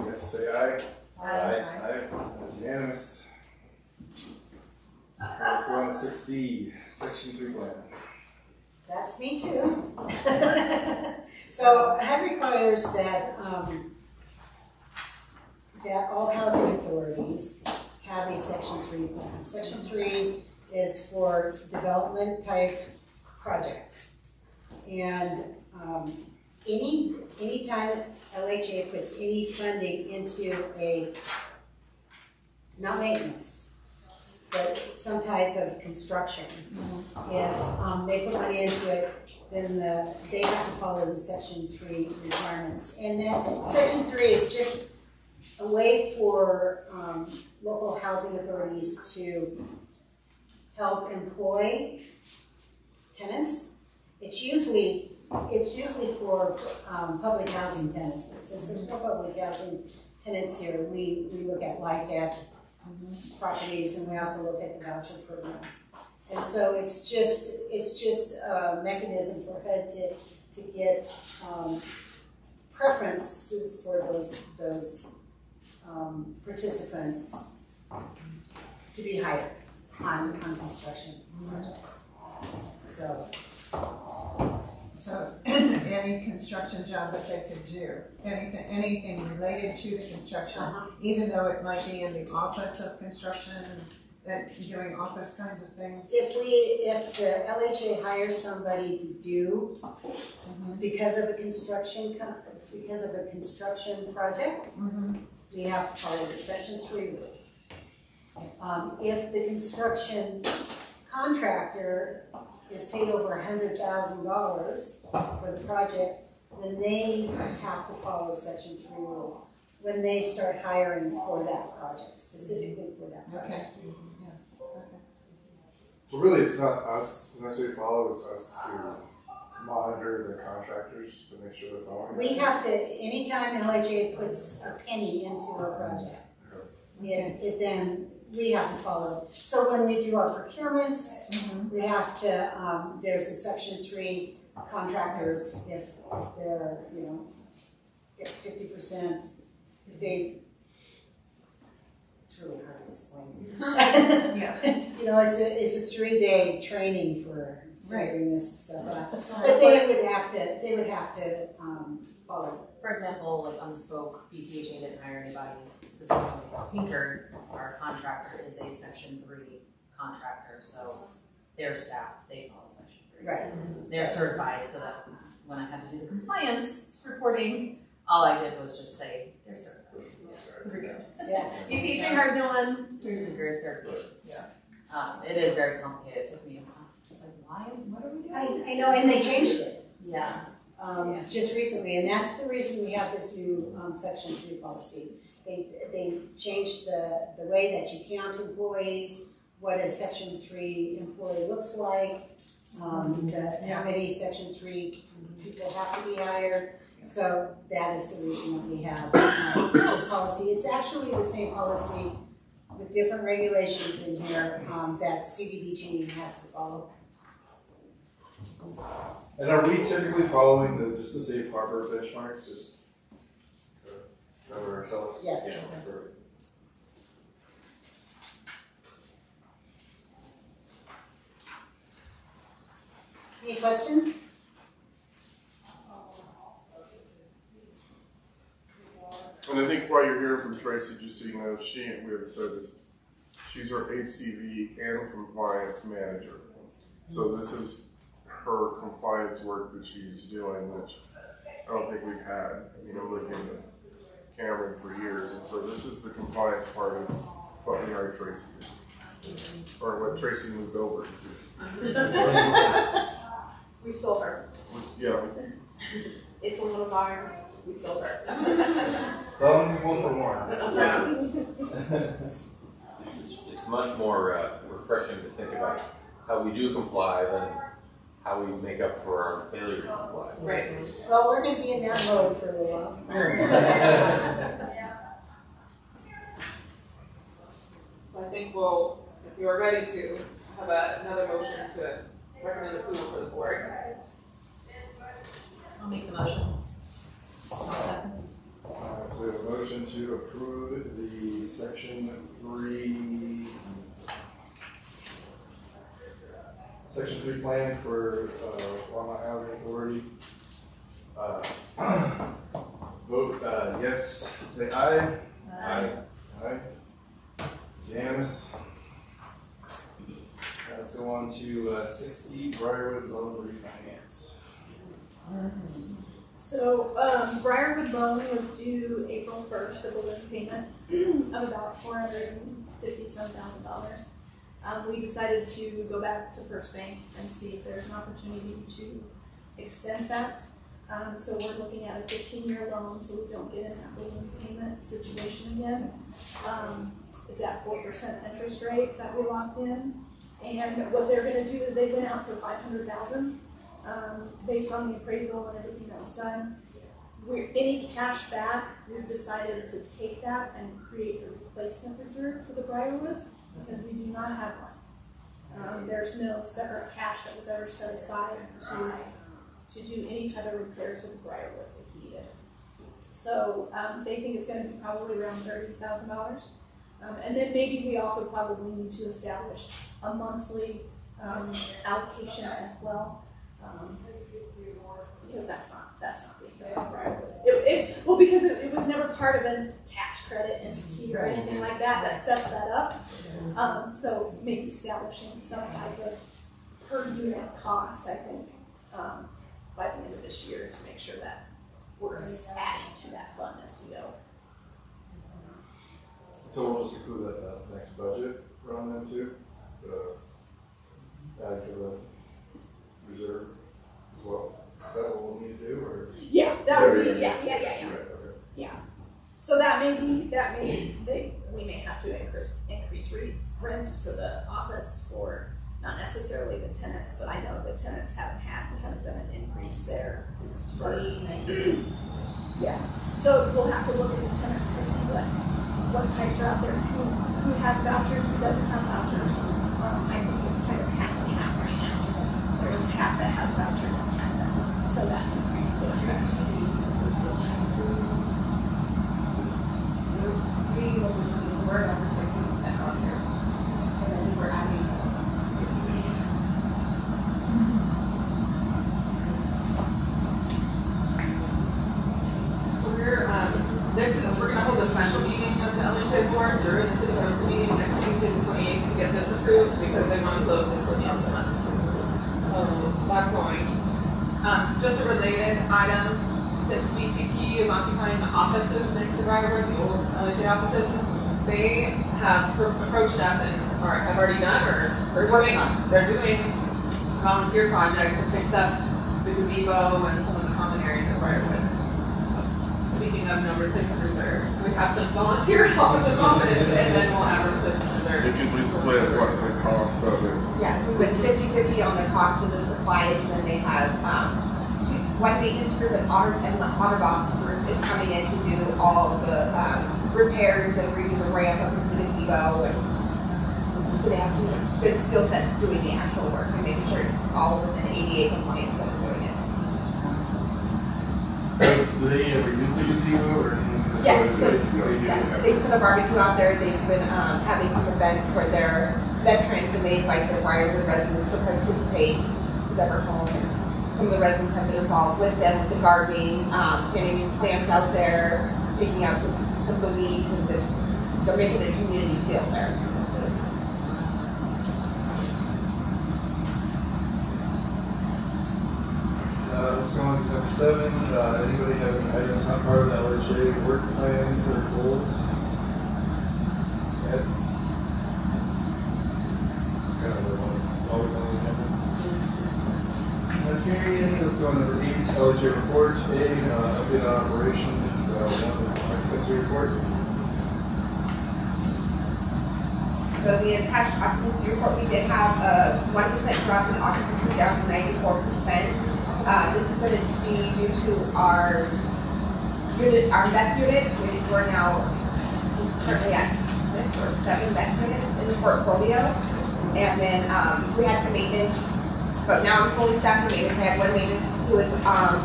Yes, say aye. Aye. Aye. That's unanimous. Let's go on to 6D, Section 3 plan. That's me too. So HUD requires that that all housing authorities have a Section 3 plan. Section 3 is for development type projects. And anytime LHA puts any funding into a, not maintenance, but some type of construction, if they put money into it, then they have to follow the Section 3 requirements. And that Section 3 is just a way for local housing authorities to help employ tenants. It's usually for public housing tenants, but since there's no public housing tenants here, we look at LHAAB properties, and we also look at the voucher program. And so it's just a mechanism for HUD to get preferences for those participants to be hired on construction projects. So any construction job that they could do, anything related to the construction, even though it might be in the office of construction and doing office kinds of things. If the LHA hires somebody to do because of a construction project, we have to follow the Section 3 rules. If the construction contractor is paid over $100,000 for the project, then they have to follow Section 3 rules when they start hiring for that project, specifically for that project. Okay. So really, it's not us to necessarily follow, it's us to monitor the contractors to make sure they're following. We have to, anytime LHA puts a penny into a project, then we have to follow. So when we do our procurements, we have to, there's a Section 3 contractors, if they're, if 50%, if they, it's really hard to explain. It's a 3-day training for figuring this stuff out. But they would have to follow. For example, like on the spoke, BCHA didn't hire anybody specifically. Pinkard, our contractor, is a Section 3 contractor, so their staff, they follow Section 3. Right. They're certified, so that when I had to do the compliance reporting, all I did was just say, they're certified. We're good. Yeah. BCHA hired no one, through the certification. It is very complicated. It took me a while. I was like, what are we doing? I know, and they changed it. Yeah. Just recently, and that's the reason we have this new Section 3 policy. They changed the way that you count employees, what a Section 3 employee looks like, how many Section 3 people have to be hired. So that is the reason that we have this policy. It's actually the same policy with different regulations in here that CDBG has to follow. And are we typically following just the safe harbor benchmarks, just to cover ourselves? Yes. Yeah, perfect. Any questions? On And I think while you're hearing from Tracy, just so you know, we haven't said this, she's our HCV and compliance manager. So this is her compliance work that she's doing, which I don't think we've had. I mean, I'm looking at Cameron for years, and so this is the compliance part of what we hired Tracy to do, or what Tracy moved over to do. We stole her. Yeah. It's a little barn. We stole her. Thumbs, one for one. It's much more refreshing to think about how we do comply than how we make up for our failure to comply. Right. Well, we're gonna be in that mode for a little while. So I think we'll, if you are ready to have another motion to recommend approval for the board. I'll make the motion. So we have a motion to approve the Section 3 plan for Longmont Housing Authority. Vote yes, say aye. Aye. Aye. It's unanimous. Let's go on to 6C, Briarwood loan refinance. So, Briarwood loan was due April 1st of a loan payment of about $457,000. We decided to go back to First Bank and see if there's an opportunity to extend that. So we're looking at a 15-year loan, so we don't get in that balloon payment situation again. It's at 4% interest rate that we locked in. And what they're going to do is they went out for $500,000 based on the appraisal and everything that was done. Any cash back, we've decided to take that and create a replacement reserve for the Briarwoods because we do not have one. There's no separate cash that was ever set aside to do any type of repairs of the Briarwood if needed. So they think it's going to be probably around $30,000. And then maybe we also probably need to establish a monthly allocation as well, because that's not being done. Well, because it was never part of a tax credit entity or anything like that sets that up. So maybe establishing some type of per unit cost, I think, by the end of this year to make sure that we're adding to that fund as we go. So we'll just include that in the next budget around them too, add to the reserve as well. Is that what we'll need to do, or? Yeah, that would be, yeah. Right, okay. Yeah. So we may have to increase rents for the office for not necessarily the tenants, but I know the tenants we haven't done an increase there. Yeah. So we'll have to look at the tenants to see what types are out there, who has vouchers, who doesn't have vouchers. I think it's kind of half and half right now. There's half that has vouchers and half that doesn't. So that increase could affect. We're over 60% vouchers, and then we're adding. So we're going to hold a special meeting of the LHAAB board during the city council meeting next Tuesday the 28th to get this approved because they want to close it for the end of the month. So that's going. Just a related item, since BCP is occupying the offices next to Briarwood, the old LHAAB offices, they have approached us and have already done they're doing a volunteer project to fix up the gazebo and some of the common areas of Briarwood. Speaking of no replacement reserve, we have some volunteer help at the moment, and then we'll have a replacement reserve. Because we split the cost of it. Yeah, we went 50-50 on the cost of the supplies, and then they have one maintenance group and the OtterBox group is coming in to do all of the repairs and redo the ramp up in the gazebo, and so they have some good skill sets doing the actual work and making sure it's all within ADA compliance that we're doing it. Do they ever use the gazebo or? Yes, so they put a barbecue out there. They've been having some events for their veterans, and they invite their Briarwood residents to participate with their home. And some of the residents have been involved with them with the gardening, getting plants out there, picking out the some of the weeds and just, they're making a community feel there. Let's go on to number 7. Anybody have any items not part of the LHA work plan or goals? Ed? It's kind of the one that's always on the agenda. Okay, let's go on to number 8, LHA report. Update on operations. 1 is occupancy report. So the attached occupancy report, we did have a 1% drop in occupancy down to 94%. This is going to be due to our meth units. We're now currently at 6 or 7 meth units in the portfolio. And then we had some maintenance, but now I'm fully staffed for maintenance. I had one maintenance who was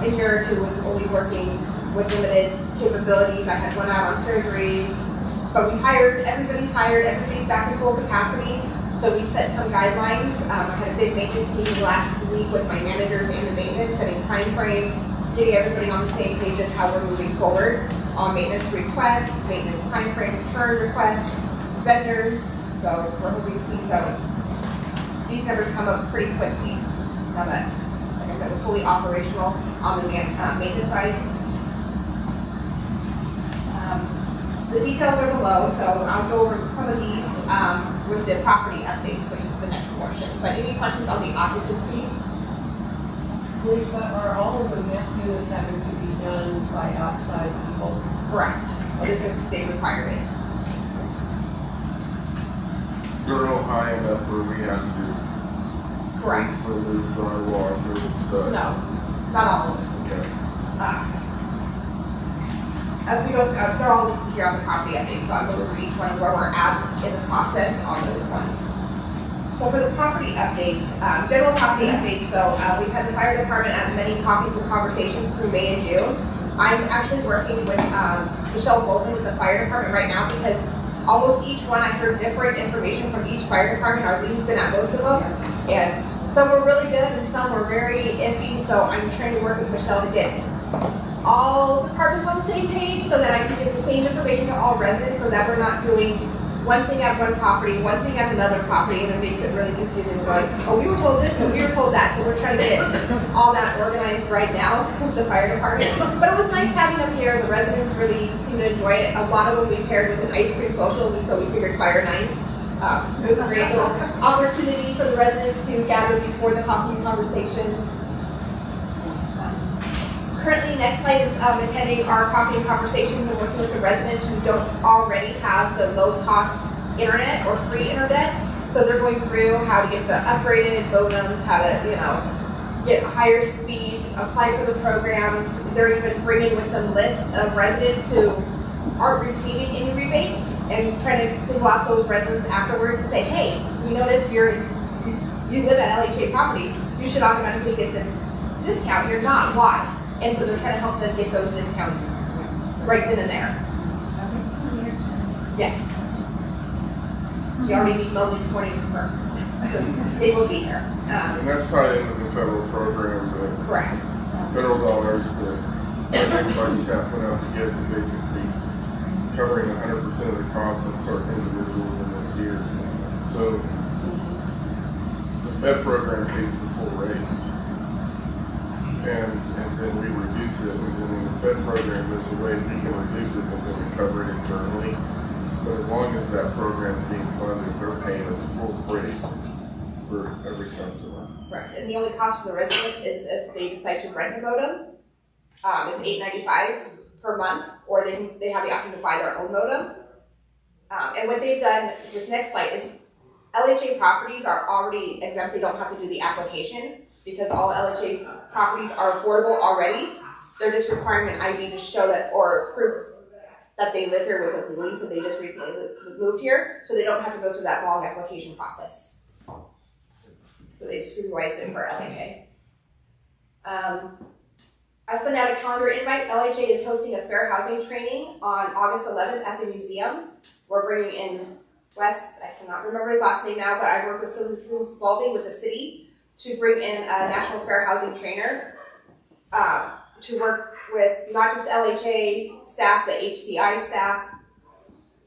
injured, who was only working with limited capabilities. I had one out on surgery. But we hired, everybody's back to full capacity. So we set some guidelines. I had a big maintenance meeting last week with my managers and the maintenance, setting time frames, getting everybody on the same page of how we're moving forward on maintenance requests, maintenance time frames, turn requests, vendors. So we're hoping to see these numbers come up pretty quickly. Now that, like I said, we're fully operational on the maintenance side. The details are below, so I'll go over some of these with the property updates, which is the next portion. But any questions on the occupancy? Lisa, are all of the meth units having to be done by outside people? Correct. This is a state requirement. You're no high enough where we have to. Correct. Remove drywall and remove studs. No, not all of them. Okay. As we go, they're all listed here on the property update, so I'll go through each one where we're at in the process on those ones. So for the property updates, general property updates, so we've had the fire department at many coffees and conversations through May and June. I'm actually working with Michelle Goldman with the fire department right now because almost each one I heard different information from each fire department. Our lead's been at most of them, and some were really good and some were very iffy, so I'm trying to work with Michelle to get all departments on the same page so that I can get the same information to all residents so that we're not doing one thing at one property, one thing at another property, and it makes it really confusing. Going, oh, we were told this and we were told that, so we're trying to get all that organized right now with the fire department. But it was nice having them here. The residents really seem to enjoy it. A lot of them we paired with an ice cream social, so we figured fire nights. It was a great little opportunity for the residents to gather before the coffee conversations. Currently, Next Light is attending our coffee and conversations and working with the residents who don't already have the low-cost internet or free internet. So they're going through how to get the upgraded modems, how to, get higher speed, apply for the programs. They're even bringing with them lists of residents who aren't receiving any rebates and trying to single out those residents afterwards and say, hey, we noticed you live at LHA property, you should automatically get this discount. You're not. Why? And so they're trying to help them get those discounts right then and there. Yes. She already emailed me this morning to confirm. They will be here. And that's tied into the federal program that Correct. federal dollars that our Next Light staff went out to get, and basically covering 100% of the costs on certain individuals in their tiers. So the Fed program pays the full rate. And then we reduce it, and then when the Fed program goes away, we can reduce it, and then we cover it internally. But as long as that program is being funded, they're paying us full freight for every customer. Right. And the only cost for the resident is if they decide to rent a modem. It's $8.95 per month, or they have the option to buy their own modem. And what they've done with NextLight is LHA properties are already exempt. They don't have to do the application because all LHA properties are affordable already. They're just requiring an ID to show that, or proof that they live here with a lease and they just recently moved here, so they don't have to go through that long application process. So they've streamlined it for LHA. I sent out a calendar invite. LHA is hosting a fair housing training on August 11th at the museum. We're bringing in Wes, I cannot remember his last name now, but I work with Susan Spalding with the city to bring in a National Fair Housing trainer to work with not just LHA staff, the HCI staff,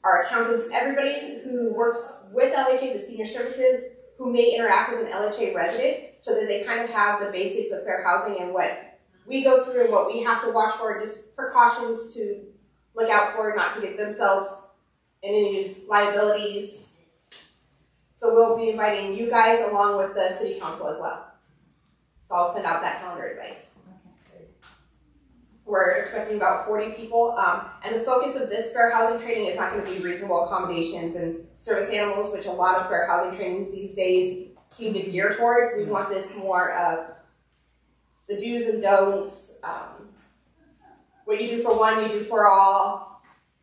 our accountants, everybody who works with LHA, the senior services, who may interact with an LHA resident, so that they kind of have the basics of fair housing and what we go through and what we have to watch for, just precautions to look out for, not to get themselves in any liabilities. So we'll be inviting you guys along with the city council as well. So I'll send out that calendar invite. We're expecting about 40 people, and the focus of this fair housing training is not going to be reasonable accommodations and service animals, which a lot of fair housing trainings these days seem to gear towards. We want this more of the do's and don'ts, what you do for one, you do for all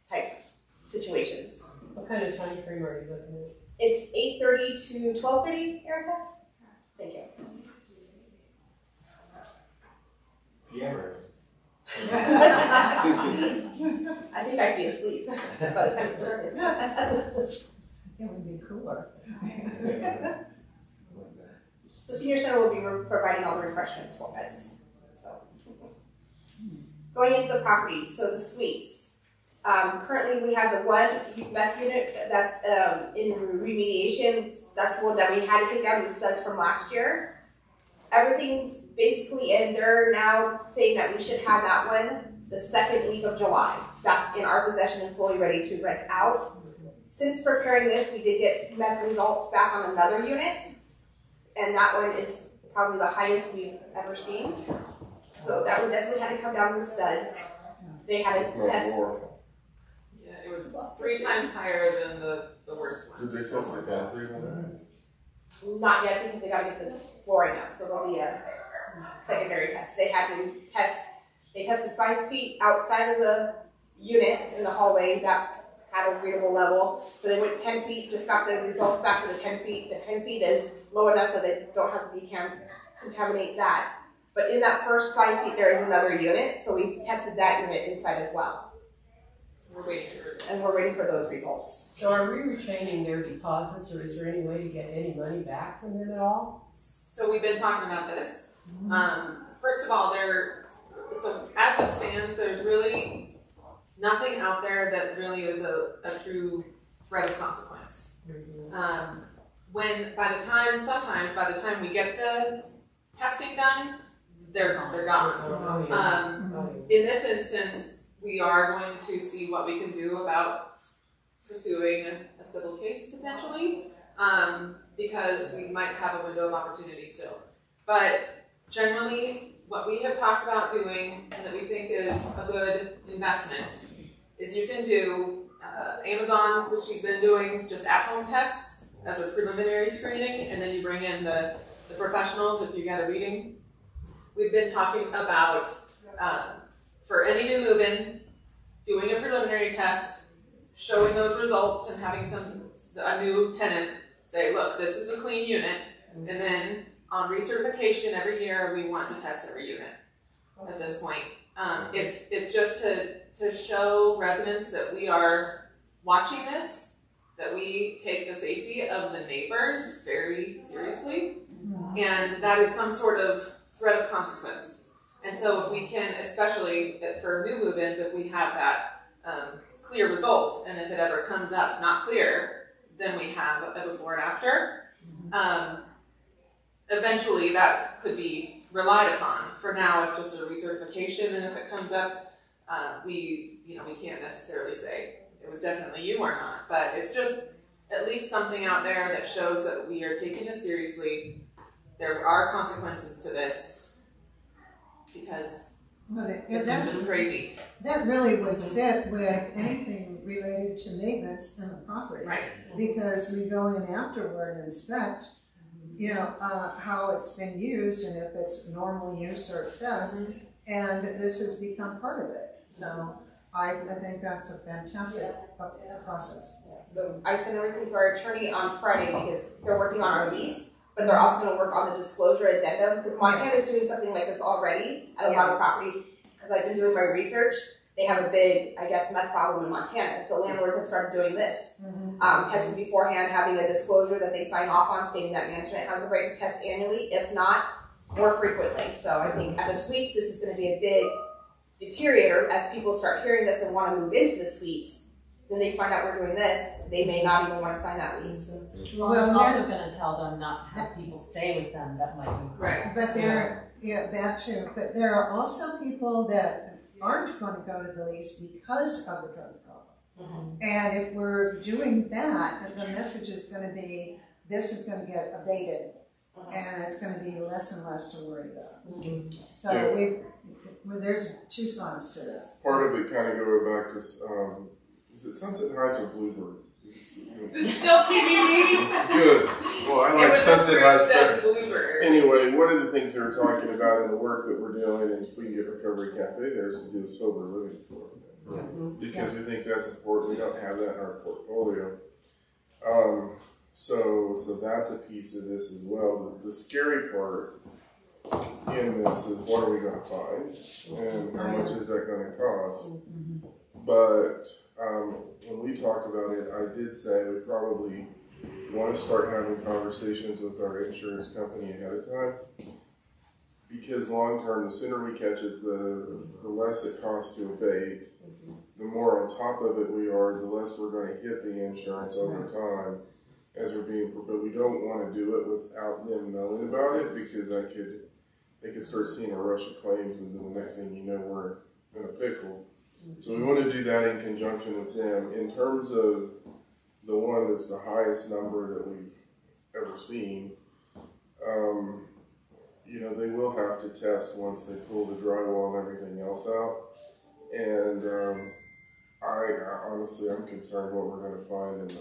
type situations. What kind of time frame are you looking at? It's 8:30 to 12:30, Erica? Thank you. Yeah. I think I'd be asleep by the time it started. It would be cooler. So Senior Center will be providing all the refreshments for us. So, going into the properties, so the suites. Currently we have the one meth unit that's in remediation. That's the one that we had to take down the studs from last year. Everything's basically in. They're now saying that we should have that one the second week of July, back in our possession and fully ready to rent out. Since preparing this, we did get meth results back on another unit, and that one is probably the highest we've ever seen. So that one definitely had to come down to the studs. They had to test. Yeah, it was 3 times higher than the worst one. Did they test the concrete on that? Not yet, because they got to get the flooring up, so there'll be a secondary test. They had to test. They tested 5 feet outside of the unit in the hallway that had a readable level. So they went 10 feet, just got the results back for the 10 feet. The 10 feet is low enough so they don't have to contaminate that. But in that first 5 feet, there is another unit, so we tested that unit inside as well. We're waiting for results. And we're waiting for those results. So are we retaining their deposits, or is there any way to get any money back from them at all? So we've been talking about this. First of all, so as it stands, there's really nothing out there that really is a true threat of consequence. Sometimes by the time we get the testing done, they're gone. In this instance, we are going to see what we can do about pursuing a civil case potentially, because we might have a window of opportunity still. But generally, what we have talked about doing and that we think is a good investment is you can do Amazon, which she's been doing, just at-home tests as a preliminary screening, and then you bring in the professionals if you get a reading. We've been talking about for any new move-in, doing a preliminary test, showing those results, and having a new tenant say, look, this is a clean unit, and then on recertification every year, we want to test every unit at this point. It's just to show residents that we are watching this, that we take the safety of the neighbors very seriously, and that is some sort of threat of consequence. And so if we can, especially for new move-ins, if we have that clear result, and if it ever comes up not clear, then we have a before and after. Eventually that could be relied upon. For now, it's just a recertification, and if it comes up, we can't necessarily say it was definitely you or not, but it's just at least something out there that shows that we are taking this seriously. There are consequences to this, because it's just crazy. That really would fit with anything related to maintenance in the property. Right. Because we go in afterward and inspect, how it's been used and if it's normal use or excess, and this has become part of it. So I think that's a fantastic process. So I sent everything to our attorney on Friday because they're working on our lease, but they're also going to work on the disclosure addendum, because Montana is doing something like this already at a lot of properties. As I've been doing my research, they have a big, meth problem in Montana. So landlords have started doing this. Testing beforehand, having a disclosure that they sign off on stating that management has the right to test annually, if not, more frequently. So I think at the suites, this is going to be a deteriorate, or as people start hearing this and want to move into the suites, then they find out we're doing this, they may not even want to sign that lease. Well, it's also gonna tell them not to have people stay with them that might be. Right. But that too, but there are also people that aren't going to go to the lease because of the drug problem. And if we're doing that, then the message is going to be, this is going to get abated, and it's going to be less and less to worry about. So there's two sides to this. Part of it kind of go back to, is it Sunset Heights or Bluebird? Still TBD. Good. Well, I like Sunset Heights better. Bluebird. Anyway, one of the things they were talking about in the work that we're doing, and if we can get Recovery Cafe there, is to do a sober living for them. Because we think that's important. We don't have that in our portfolio. So that's a piece of this as well. The scary part in this is, what are we going to find, and how much is that going to cost? But when we talked about it, I did say we probably want to start having conversations with our insurance company ahead of time, because long term, the sooner we catch it, the less it costs to abate. The more on top of it we are, the less we're going to hit the insurance over time as we're being. But we don't want to do it without them knowing about it, because they could start seeing a rush of claims, and then the next thing you know, we're in a pickle. So we want to do that in conjunction with them. In terms of the one that's the highest number that we've ever seen, they will have to test once they pull the drywall and everything else out. And I honestly, I'm concerned what we're going to find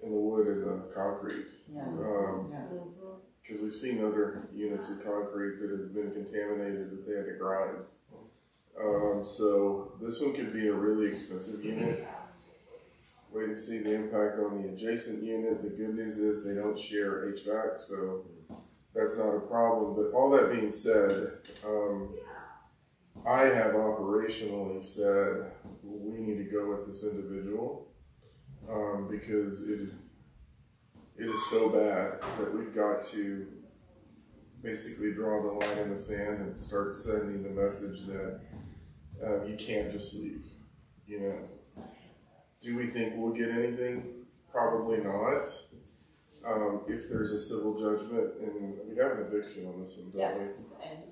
in the wood and the concrete. Because we've seen other units of concrete that has been contaminated that they had to grind. So this one could be a really expensive unit. Wait and see the impact on the adjacent unit. The good news is they don't share HVAC, so that's not a problem. But all that being said, I have operationally said we need to go with this individual because it is so bad that we've got to basically draw the line in the sand and start sending the message that you can't just leave. Do we think we'll get anything? Probably not. If there's a civil judgment, and we have an eviction on this one, don't we? Yes,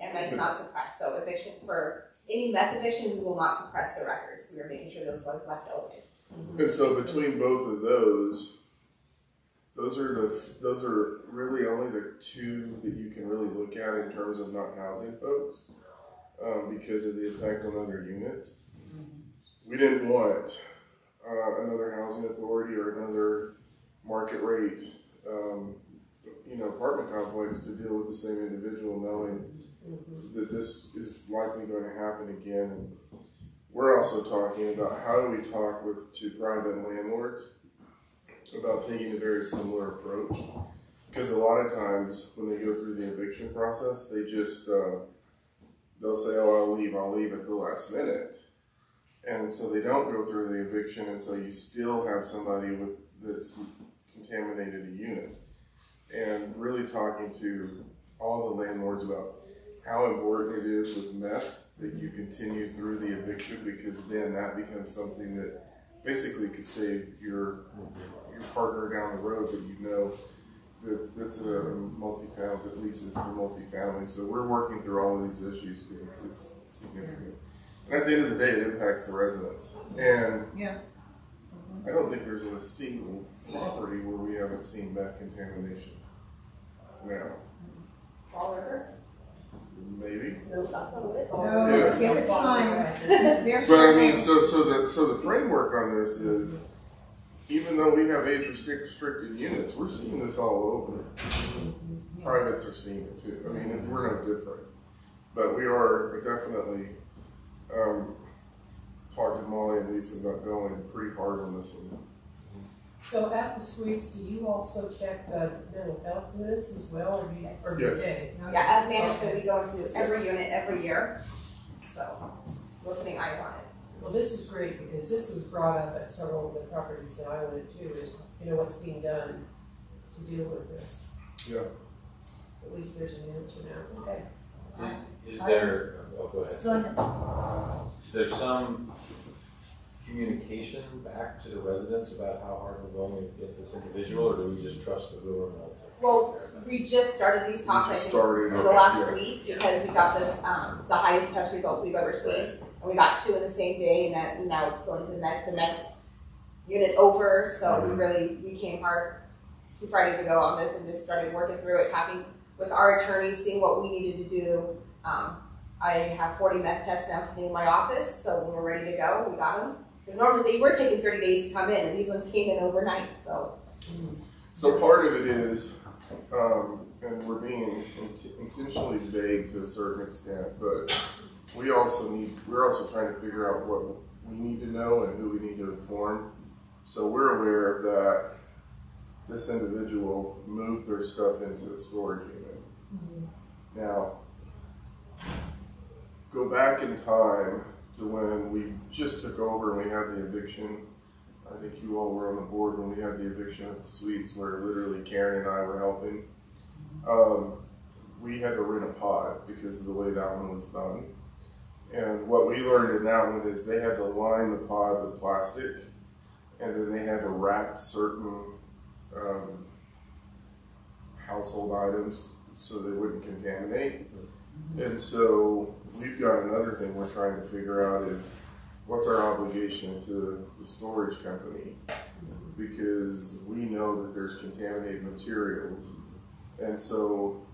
and I cannot suppress. So eviction, for any meth eviction, we will not suppress the records. We are making sure those are left open. And so between both of those are really only the two that you can really look at in terms of not housing folks, because of the effect on other units. We didn't want another housing authority or another market rate apartment complex to deal with the same individual, knowing that this is likely going to happen again. And we're also talking about how do we talk to private landlords about taking a very similar approach, because a lot of times when they go through the eviction process, they just they'll say, "Oh, I'll leave at the last minute," and so they don't go through the eviction, and so you still have somebody that's contaminated a unit. And really talking to all the landlords about how important it is with meth that you continue through the eviction, because then that becomes something that basically could save your partner down the road that's a multifamily, that leases for multifamily. So we're working through all of these issues because it's significant. And at the end of the day, it impacts the residents. And I don't think there's a single property where we haven't seen meth contamination. Now, Fall River? maybe. No, give it time. But I mean, so the framework on this is, even though we have age restricted units, we're seeing this all over. Privates are seeing it too. I mean, we're no different. But we are definitely talking to Molly and Lisa about going pretty hard on this one. So at the suites, do you also check the mental health units as well, or do Yes. they? Yeah, as management, we go into every unit every year, so we're putting eyes on it. Well, this is great because this was brought up at several of the properties that I went to, is, what's being done to deal with this. Yeah. So at least there's an answer now. Okay. Is there, go ahead. Go ahead. is there some communication back to the residents about how hard we're going against this individual, or do we just trust the rumor mills? Well, we just started these talks, I think, the last week, because we got this, the highest test results we've ever seen. And we got 2 in the same day, and now it's going to the next unit over, so we came hard 2 Fridays ago on this and just started working through it, talking with our attorneys, seeing what we needed to do. I have 40 meth tests now sitting in my office, so when we're ready to go, we got them. Because normally they were taking 30 days to come in, and these ones came in overnight, so. So part of it is, and we're being intentionally vague to a certain extent, but we're also trying to figure out what we need to know and who we need to inform. So we're aware that this individual moved their stuff into a storage unit. Now, go back in time to when we just took over and we had the eviction. I think you all were on the board when we had the eviction at the suites, where literally Karen and I were helping. We had to rent a pod because of the way that one was done. And what we learned in that one is they had to line the pod with plastic, and then they had to wrap certain household items so they wouldn't contaminate. And so we've got another thing we're trying to figure out is what's our obligation to the storage company, because we know that there's contaminated materials. And so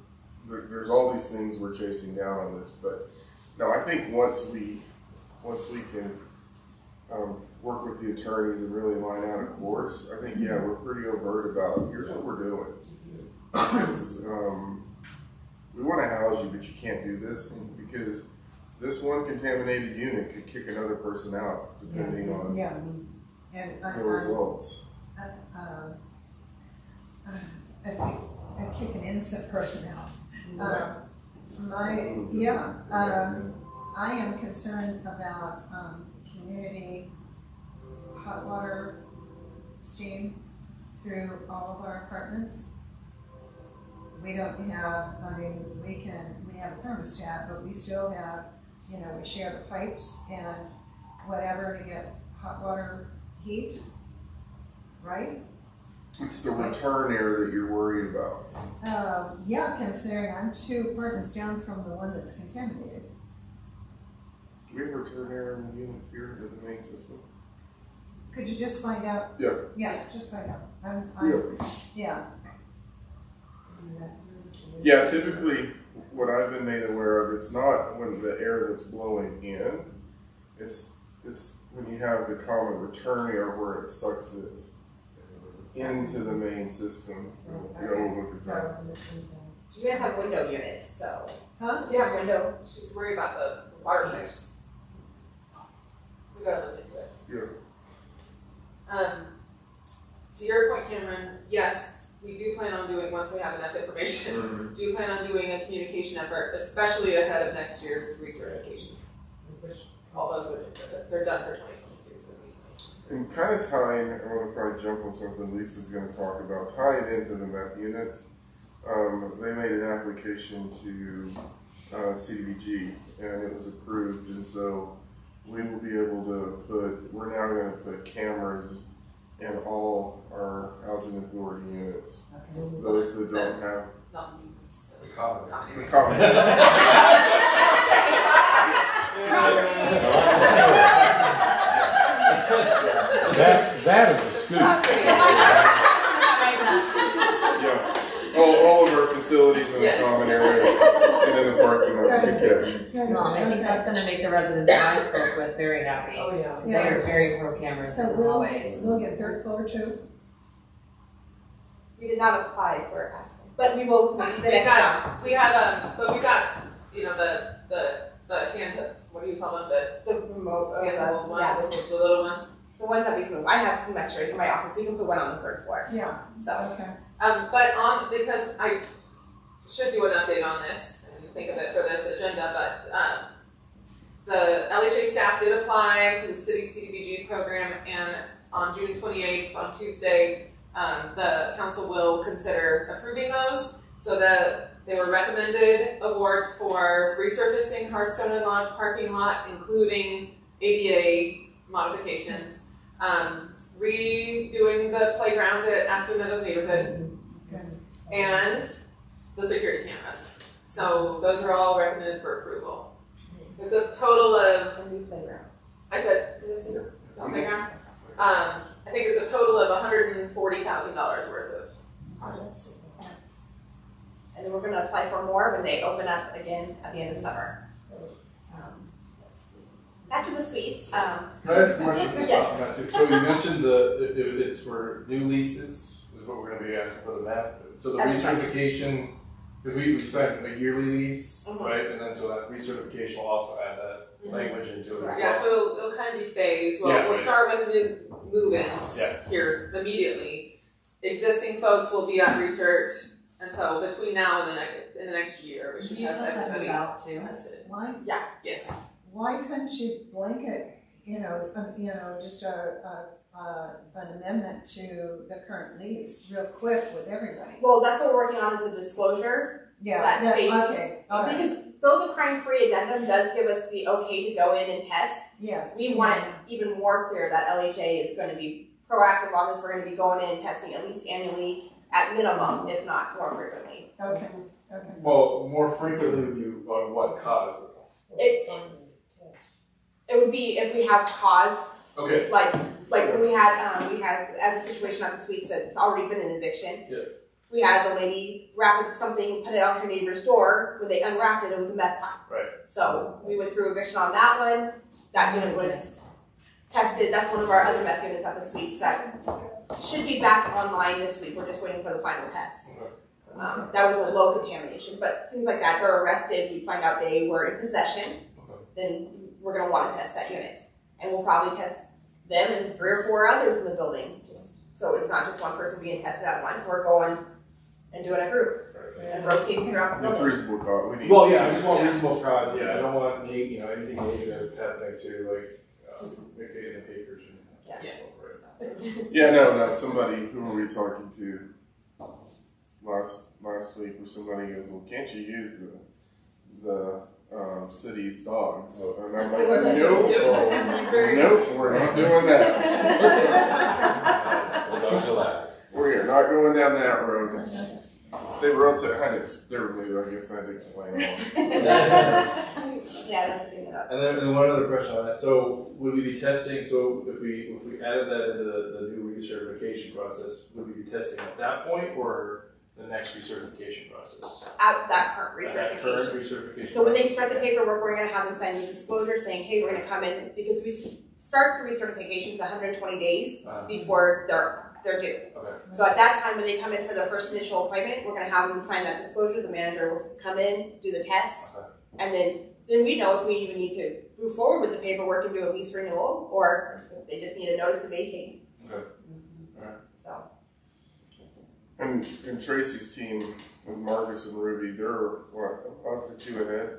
there's all these things we're chasing down on this. But no, I think once we can work with the attorneys and really line out a course, I think, yeah, we're pretty overt about here's what we're doing. Because we want to house you, but you can't do this, because this one contaminated unit could kick another person out depending on the results. I kick an innocent person out. I am concerned about community hot water stream through all of our apartments. We don't have, we have a thermostat, but we still have, we share the pipes and whatever to get hot water heat, right? It's the return error that you're worried about. Yeah, considering I'm 2 apartments down from the one that's contaminated. Do we have return error in the units here with the main system? Could you just find out? Yeah. Yeah, just find out. Yeah. Yeah, typically what I've been made aware of, it's not when the air that's blowing in, it's when you have the common return air where it sucks it into the main system. Do you guys have window units? So, yeah, window. She's worried about the water pipes. We gotta look into it. Yeah. To your point, Cameron, yes, we do plan on doing, once we have enough information, do plan on doing a communication effort, especially ahead of next year's recertifications. Which all those they're done for 2022. So and kind of tying, I want to probably jump on something Lisa is going to talk about, tying into the meth units. They made an application to CDBG and it was approved, and so we will be able to we're now going to put cameras in all our housing authority units. Okay. Those that don't have The common. That is a scoop. Yeah. All of our facilities in the common areas and in the parking lots. Well, I think that's going to make the residents that I spoke with very happy. Oh yeah. Because they are very pro cameras. So we'll get 3rd floor too. We did not apply for asking, but we will. We have but we got the hand. What do you call them? The remote handheld ones. Yes. The little ones. The ones that we can move. I have some X-rays in my office. We can put one on the 3rd floor. Yeah. So. Okay. But because I should do an update on this, I didn't think of it for this agenda, but the LHA staff did apply to the city CDBG program, and on June 28th, on Tuesday, the council will consider approving those. So that they were recommended awards for resurfacing Hearthstone and Lodge parking lot, including ADA modifications, redoing the playground at Aspen Meadows neighborhood, and the security cameras. So those are all recommended for approval. It's a total of, A new playground. I said, did I say the playground? I think it's a total of $140,000 worth of projects. And then we're gonna apply for more when they open up again at the end of summer. Let's see. Back to the suites. Can I ask a question? Yes. So you mentioned it's for new leases, is what we're gonna be asking for the math. So the recertification, because we signed a yearly lease, right? And then so that recertification will also add that language into it as well. Yeah, so it'll kind of be phased. Well, Yeah, we'll right. start with new move-ins here immediately. Existing folks will be on research, and so between now and the next year, we should Can you have tell us that everybody about too? tested. Why, Yes. why couldn't you blanket, just an amendment to the current lease real quick with everybody? Well, that's what we're working on is a disclosure. Yeah, That stays. okay, all right. Because though the crime-free addendum does give us the okay to go in and test, Yes. we want it even more clear that LHA is going to be proactive on this. We're going to be going in and testing at least annually, at minimum, if not more frequently. Okay. Well, more frequently would be on what cause? It would be if we have cause, Okay. like when we had as a situation at the suites that's already been an eviction. Yeah. We had the lady wrap something, put it on her neighbor's door. When they unwrapped it, it was a meth pipe. Right. So we went through eviction on that one. That unit was tested. That's one of our other meth units at the suites that should be back online this week. We're just waiting for the final test. That was a low contamination, but things like that. They're arrested. We find out they were in possession. Then we're going to want to test that unit, and we'll probably test them and 3 or 4 others in the building. So it's not just one person being tested at once. We're going and doing a group and rotating throughout the It's building. reasonable cause. Well, yeah, I just want reasonable cause. Yeah, I don't want anything negative happening to make it in the papers. Yeah, no, somebody, who were we talking to last week, where somebody goes, well, can't you use the city's dogs? And I'm like, nope, we're not doing that. We're not going down that road. They wrote to, they were new, I guess I had to explain them. Yeah, that's good enough. And then one other question on that. So would we be testing, so if we added that into the new recertification process, would we be testing at that point or the next recertification process? At that current At that current recertification. So when they start the paperwork, we're going to have them sign the disclosure saying, hey, we're going to come in, because we start the recertifications 120 days before they're due. Okay. So at that time, when they come in for their first initial appointment, we're going to have them sign that disclosure. The manager will come in, do the test, and then we know if we even need to move forward with the paperwork and do a lease renewal, or if they just need a notice to vacate. Okay. So. And Tracy's team with Marcus and Ruby, they're what, a month or 2 ahead?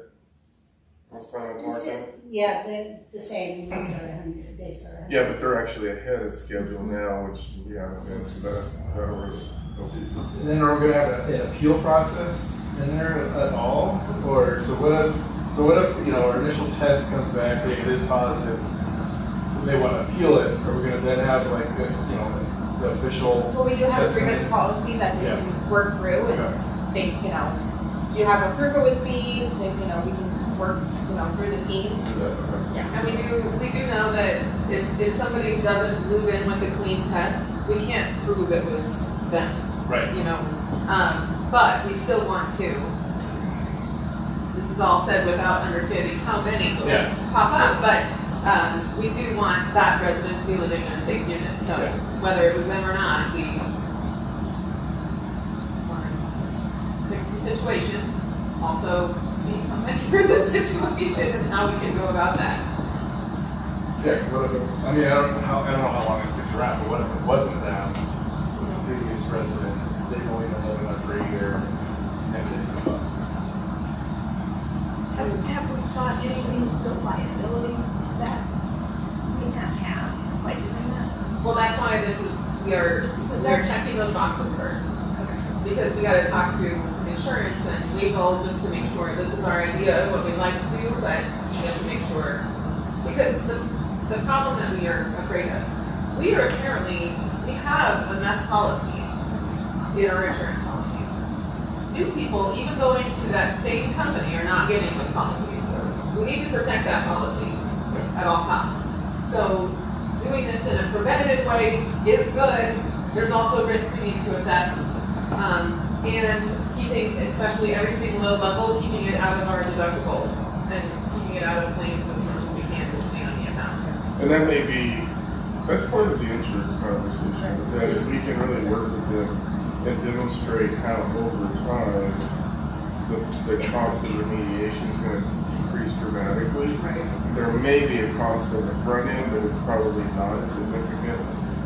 Most time in Martin? Yeah, the same. They start ahead. Yeah, but they're actually ahead of schedule now, which we haven't been, so that'll really help. And then are we going to have an appeal process in there at all? Or so what if our initial test comes back, it is positive, they want to appeal it, are we going to then have the official? Well, we do have a testing? grievance policy that they can work through and state, you have a proof it was me, we can work, through the team. Yeah, and we do know that if somebody doesn't move in with a clean test, we can't prove it was them. Right. But we still want to. This is all said without understanding how many will pop up, but we do want that resident to be living in a safe unit. So whether it was them or not, we want to fix the situation. Also, see how many are in the situation and how we can go about that. Yeah, what if I don't know how long it sticks around, but what if it wasn't them? It was a previous resident, they've only been living there for a year, and they come up. Have we thought anything to the liability that we have by doing that? Well, that's why we are checking those boxes first. Because we got to talk to insurance and legal just to make sure this is our idea of what we'd like to do, but just to make sure. Because the problem that we are afraid of, we have a meth policy in our insurance policy. New people, even going to that same company, are not getting those policies. We need to protect that policy at all costs. So doing this in a preventative way is good. There's also risks we need to assess. And keeping, especially everything low level, keeping it out of our deductible and keeping it out of claims as much as we can, depending on the amount. And that may be, that's part of the insurance conversation, is that if we can really work with them and demonstrate how over time the cost of remediation is going to decrease dramatically. Right. There may be a cost on the front end, but it's probably not as significant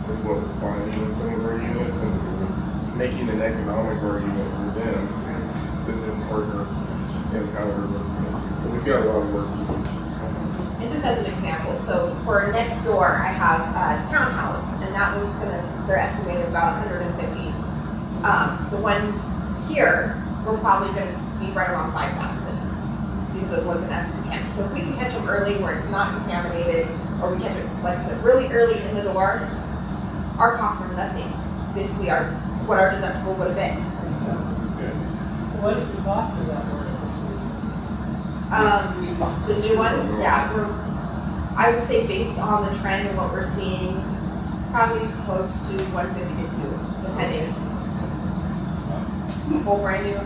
as what we're finding in some of our units, and we're making an economic argument for them to then partner in how we're looking at it. So we've got a lot of work to do. And just as an example, so for next door, I have a townhouse, and that one's they're estimated about 150. The one here, we're probably gonna be right around 5,000 because it wasn't as contaminated. So if we can catch them early where it's not contaminated, or we catch it, like I said, really early in the door, our costs are nothing. Basically, what our deductible would have been. So. What is the cost of that one at the suites? The new one, yeah, I would say based on the trend and what we're seeing, probably close to 150 to 2, depending. Whole brand new.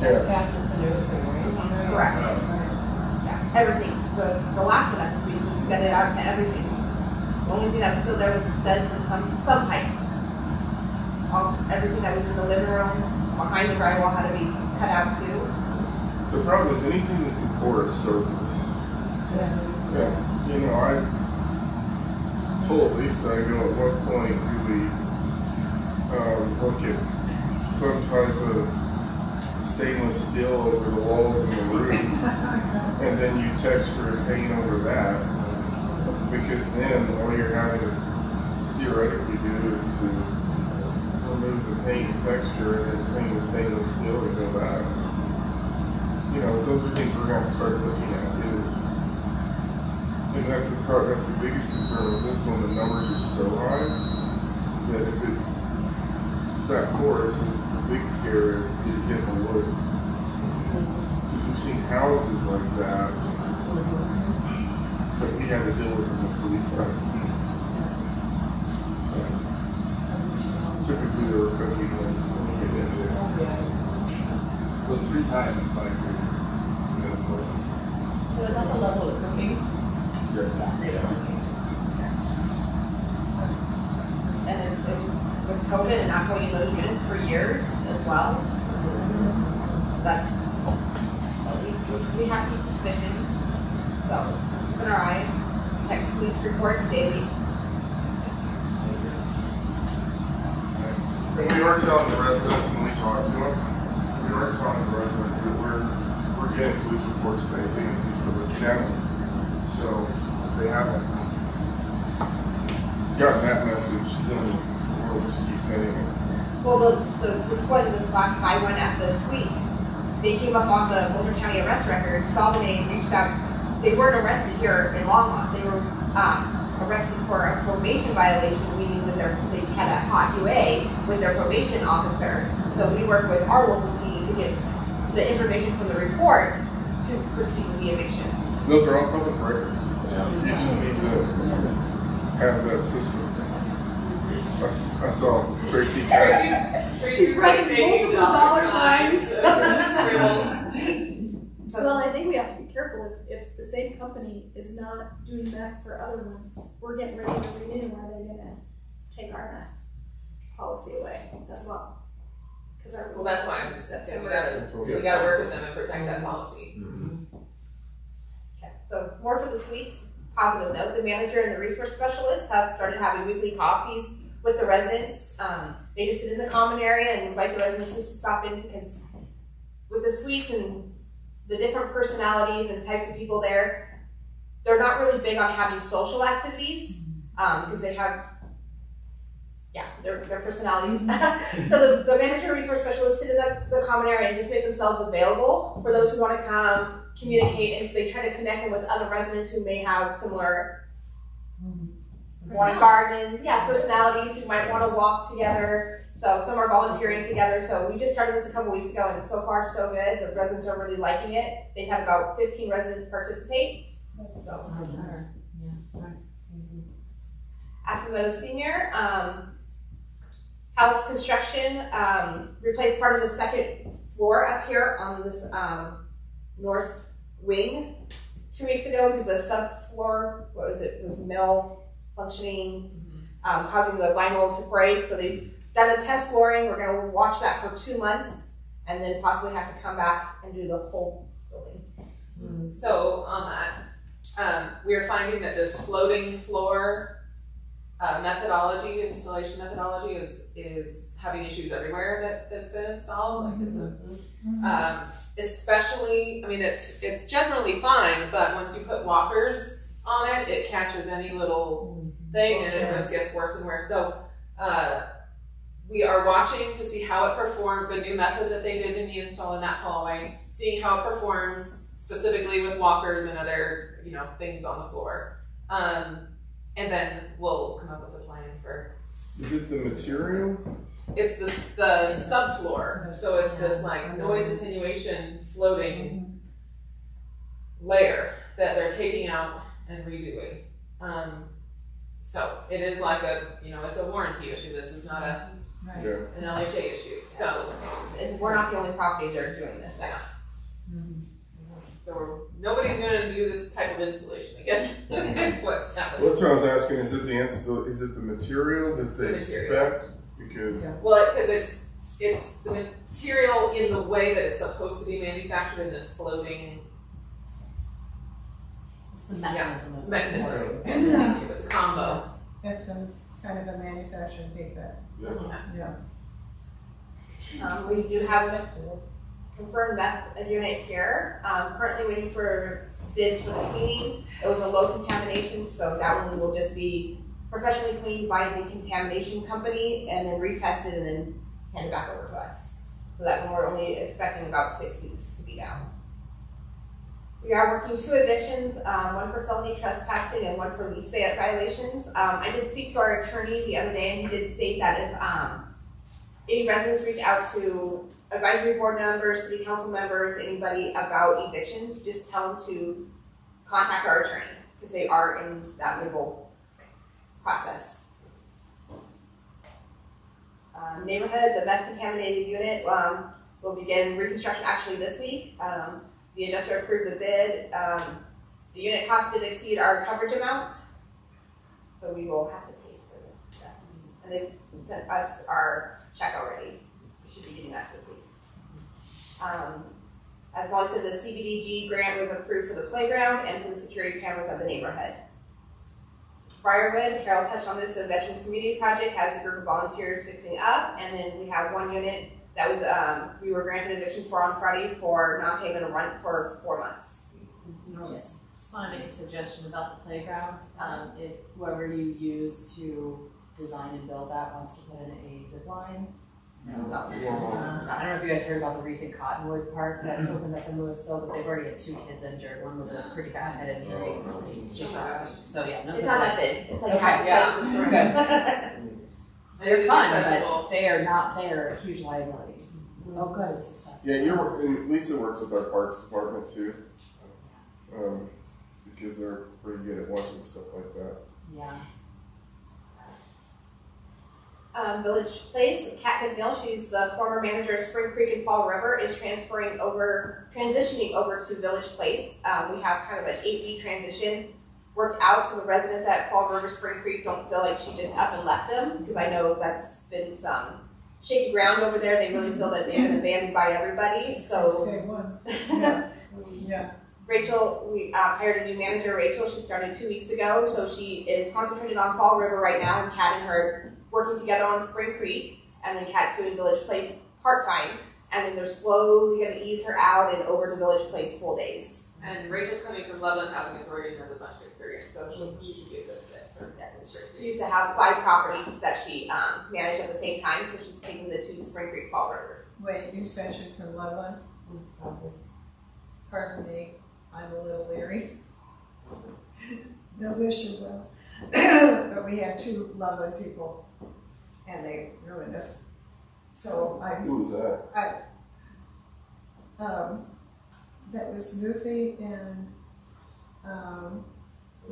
That's cabinets and everything, right? Correct. Yeah, everything. The last one at the suites was gutted out to everything. The only thing that was still there was the studs and some pipes. Everything that was in the living room, behind the drywall had to be cut out too. The problem is anything that's a porous surface. Yes. Yeah. You know, I told Lisa, I go, at what point do we look at some type of stainless steel over the walls in the room, and then you texture and paint over that, because then all you're having to theoretically do is to remove the paint and texture and then paint the stainless steel and go back. You know, those are things we're going to start looking at. And that's the biggest concern with this one. The numbers are so high that if that porous is the big scare is getting the wood. Because we've seen houses like that we had to deal with in the police side. So, typically they were cooking when we get into it. Those 3 times, like, So is that the level of cooking? Yeah. And it was with COVID and not going in those units for years as well. That we have some suspicions. So keep an eye, check police reports daily. And we are telling the residents when we talk to them, we are telling the residents that we're getting police reports daily and at least we're looking at them. So if they haven't gotten that message, then we'll just keep sending it. Well, this last high one at the suites, they came up on the Boulder County arrest record, saw the name, reached out. They weren't arrested here in Longmont. They were arrested for a probation violation, meaning that they had a hot UA with their probation officer. So we worked with our local PD to get the information from the report to proceed with the eviction. Those are all public records. Yeah. You just need to have that system. I saw Tracy. She's writing multiple dollar signs. Well, I think we have to be careful if the same company is not doing meth for other ones. We're getting ready to renew. Are they going to take our meth policy away as well? Well, that's why we gotta work with them and protect that policy. Mm-hmm. Okay. So more for the suites. Positive note: the manager and the resource specialists have started having weekly coffees with the residents. They just sit in the common area and invite the residents just to stop in, because with the suites and the different personalities and types of people there, they're not really big on having social activities because they have yeah, their personalities. So the manager resource specialists sit in the common area and just make themselves available for those who want to come, communicate, and they try to connect them with other residents who may have similar want gardens, personalities who might want to walk together. So some are volunteering together. So we just started this a couple weeks ago, and so far so good. The residents are really liking it. They've had about 15 residents participate. So Aspen Meadows Senior, house construction, replaced part of the second floor up here on this north wing 2 weeks ago because the subfloor, was malfunctioning, causing the vinyl to break. So they've done a test flooring. We're going to watch that for 2 months and then possibly have to come back and do the whole building. So on that, we are finding that this floating floor installation methodology is having issues everywhere that's been installed. Like especially, I mean, it's generally fine, but once you put walkers on it, it catches any little thing and it just gets worse and worse. So we are watching to see how it performed, the new method that they did in the install in that hallway, seeing how it performs specifically with walkers and other, things on the floor. And then we'll come up with a plan for. Is it the material? It's the subfloor, so it's this like noise attenuation floating layer that they're taking out and redoing. So it is like it's a warranty issue. This is not an LHA issue. So we're not the only property that are doing this. So nobody's going to do this type of installation again. That's what's happening. That's what I was asking. Is it the material that they expect? Because because it's the material in the way that it's supposed to be manufactured in this floating. It's the mechanism of mechanism. Thank you. It's a combo. It's a kind of a manufacturing defect. We do have confirmed meth unit here. Currently waiting for bids for the cleaning. It was a low contamination, so that one will just be professionally cleaned by the contamination company and then retested and then handed back over to us. So that one we're only expecting about 6 weeks to be down. We are working 2 evictions, one for felony trespassing and one for lease violations. I did speak to our attorney the other day, and he did state that if any residents reach out to advisory board members, city council members, anybody about evictions, just tell them to contact our attorney because they are in that legal process. Neighborhood, the meth contaminated unit will begin reconstruction actually this week. The adjuster approved the bid. The unit cost did exceed our coverage amount, so we will have to pay for the rest. And they've sent us our check already. We should be getting that this week. As Molly said, the CBDG grant was approved for the playground and for the security cameras of the neighborhood. Briarwood, Harold touched on this, the Veterans Community Project has a group of volunteers fixing up, and then we have one unit that was we were granted eviction for on Friday for non-payment of rent for 4 months. Just want to make a suggestion about the playground. If whoever you use to design and build that wants to put in a zip line. I don't know if you guys heard about the recent Cottonwood Park that opened up in Louisville, but they've already had 2 kids injured. One was a pretty bad head injury. Just so yeah, no. It's not that big. It's like half the size of this room. They're fun, accessible. but they are not. They are a huge liability. Oh, good, it's accessible. Yeah, and Lisa works with our parks department too, because they're pretty good at watching stuff like that. Yeah. Village Place, Kat McNeil, she's the former manager of Spring Creek and Fall River, is transitioning over to Village Place. We have kind of an 8-week transition worked out, so the residents at Fall River, Spring Creek don't feel like she just up and left them, because I know that's been some shaky ground over there. They really feel that they've been abandoned by everybody. So Rachel, we hired a new manager, Rachel. She started 2 weeks ago, so she is concentrated on Fall River right now, and Kat and her working together on Spring Creek, and then Kat's doing Village Place part-time, and then they're slowly going to ease her out and over to Village Place full days. And Rachel's coming from Longmont Housing Authority and has a bunch of experience, so she should be a good fit for that district. She used to have 5 properties that she managed at the same time, so she's taking the 2 Spring Creek Fall River. Wait, you said she's from Loveland? Pardon me, I'm a little leery. They'll wish you well. But we had 2 Loveland people, and they ruined us. So Who was that? That was Luffy and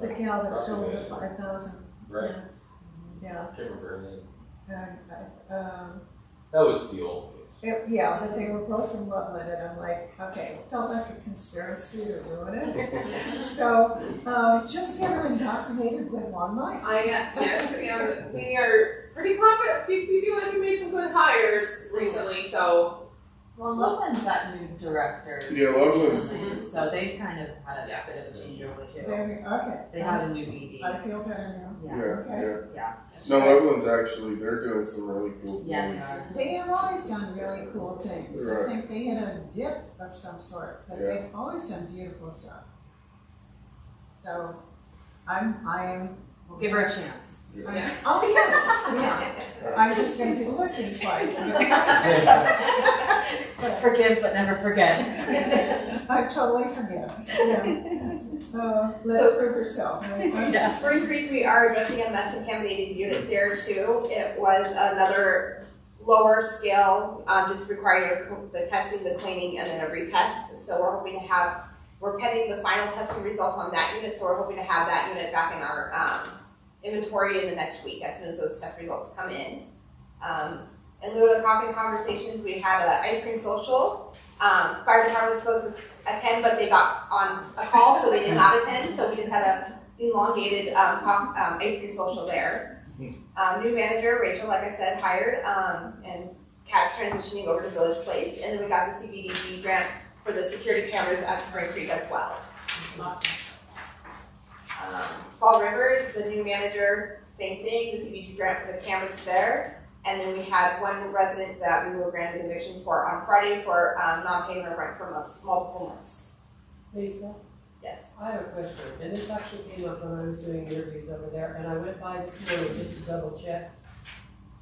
the gal that stole the 5,000. Right. Yeah. I can't remember her name. And That was the old case. yeah, but they were both from Loveland, and I'm like, okay, felt like a conspiracy to ruin it. So just get her indoctrinated with Longmont. Yes, we are pretty confident. We feel like we made some good hires recently, so. Well, Loveland got new directors. Yeah, Loveland's. recently, so they've kind of had a bit of a changeover too. Okay. They have a new ED. I feel better now. Yeah. No, Loveland's actually, they're doing some really cool Yeah, they things. are. They have always done really cool things. Right. I think they had a dip of some sort, but they've always done beautiful stuff. So We'll give her a chance. oh yes, yeah. I'm just going to be looking twice. Forgive but never forget. I totally forget. Yeah. Let it prove herself. Right? Spring Creek, we are addressing a meth contaminated unit there too. It was another lower scale, just required the testing, the cleaning, and then a retest. So we're hoping to have, we're pending the final testing results on that unit, so we're hoping to have that unit back in our inventory in the next week as soon as those test results come in. In lieu of coffee conversations, we had an ice cream social. Fire department was supposed to attend, but they got on a call, so they did not attend. So we just had a elongated ice cream social there. New manager, Rachel, like I said, hired, and Kat's transitioning over to Village Place. And then we got the CBDG grant for the security cameras at Spring Creek as well. Awesome. Fall River, the new manager, same thing, the CBG grant for the cameras there. And then we had one resident that we were granted eviction for on Friday for non-payment of rent for multiple months. Lisa, Yes. I have a question, and this actually came up when I was doing interviews over there, and I went by this morning just to double check.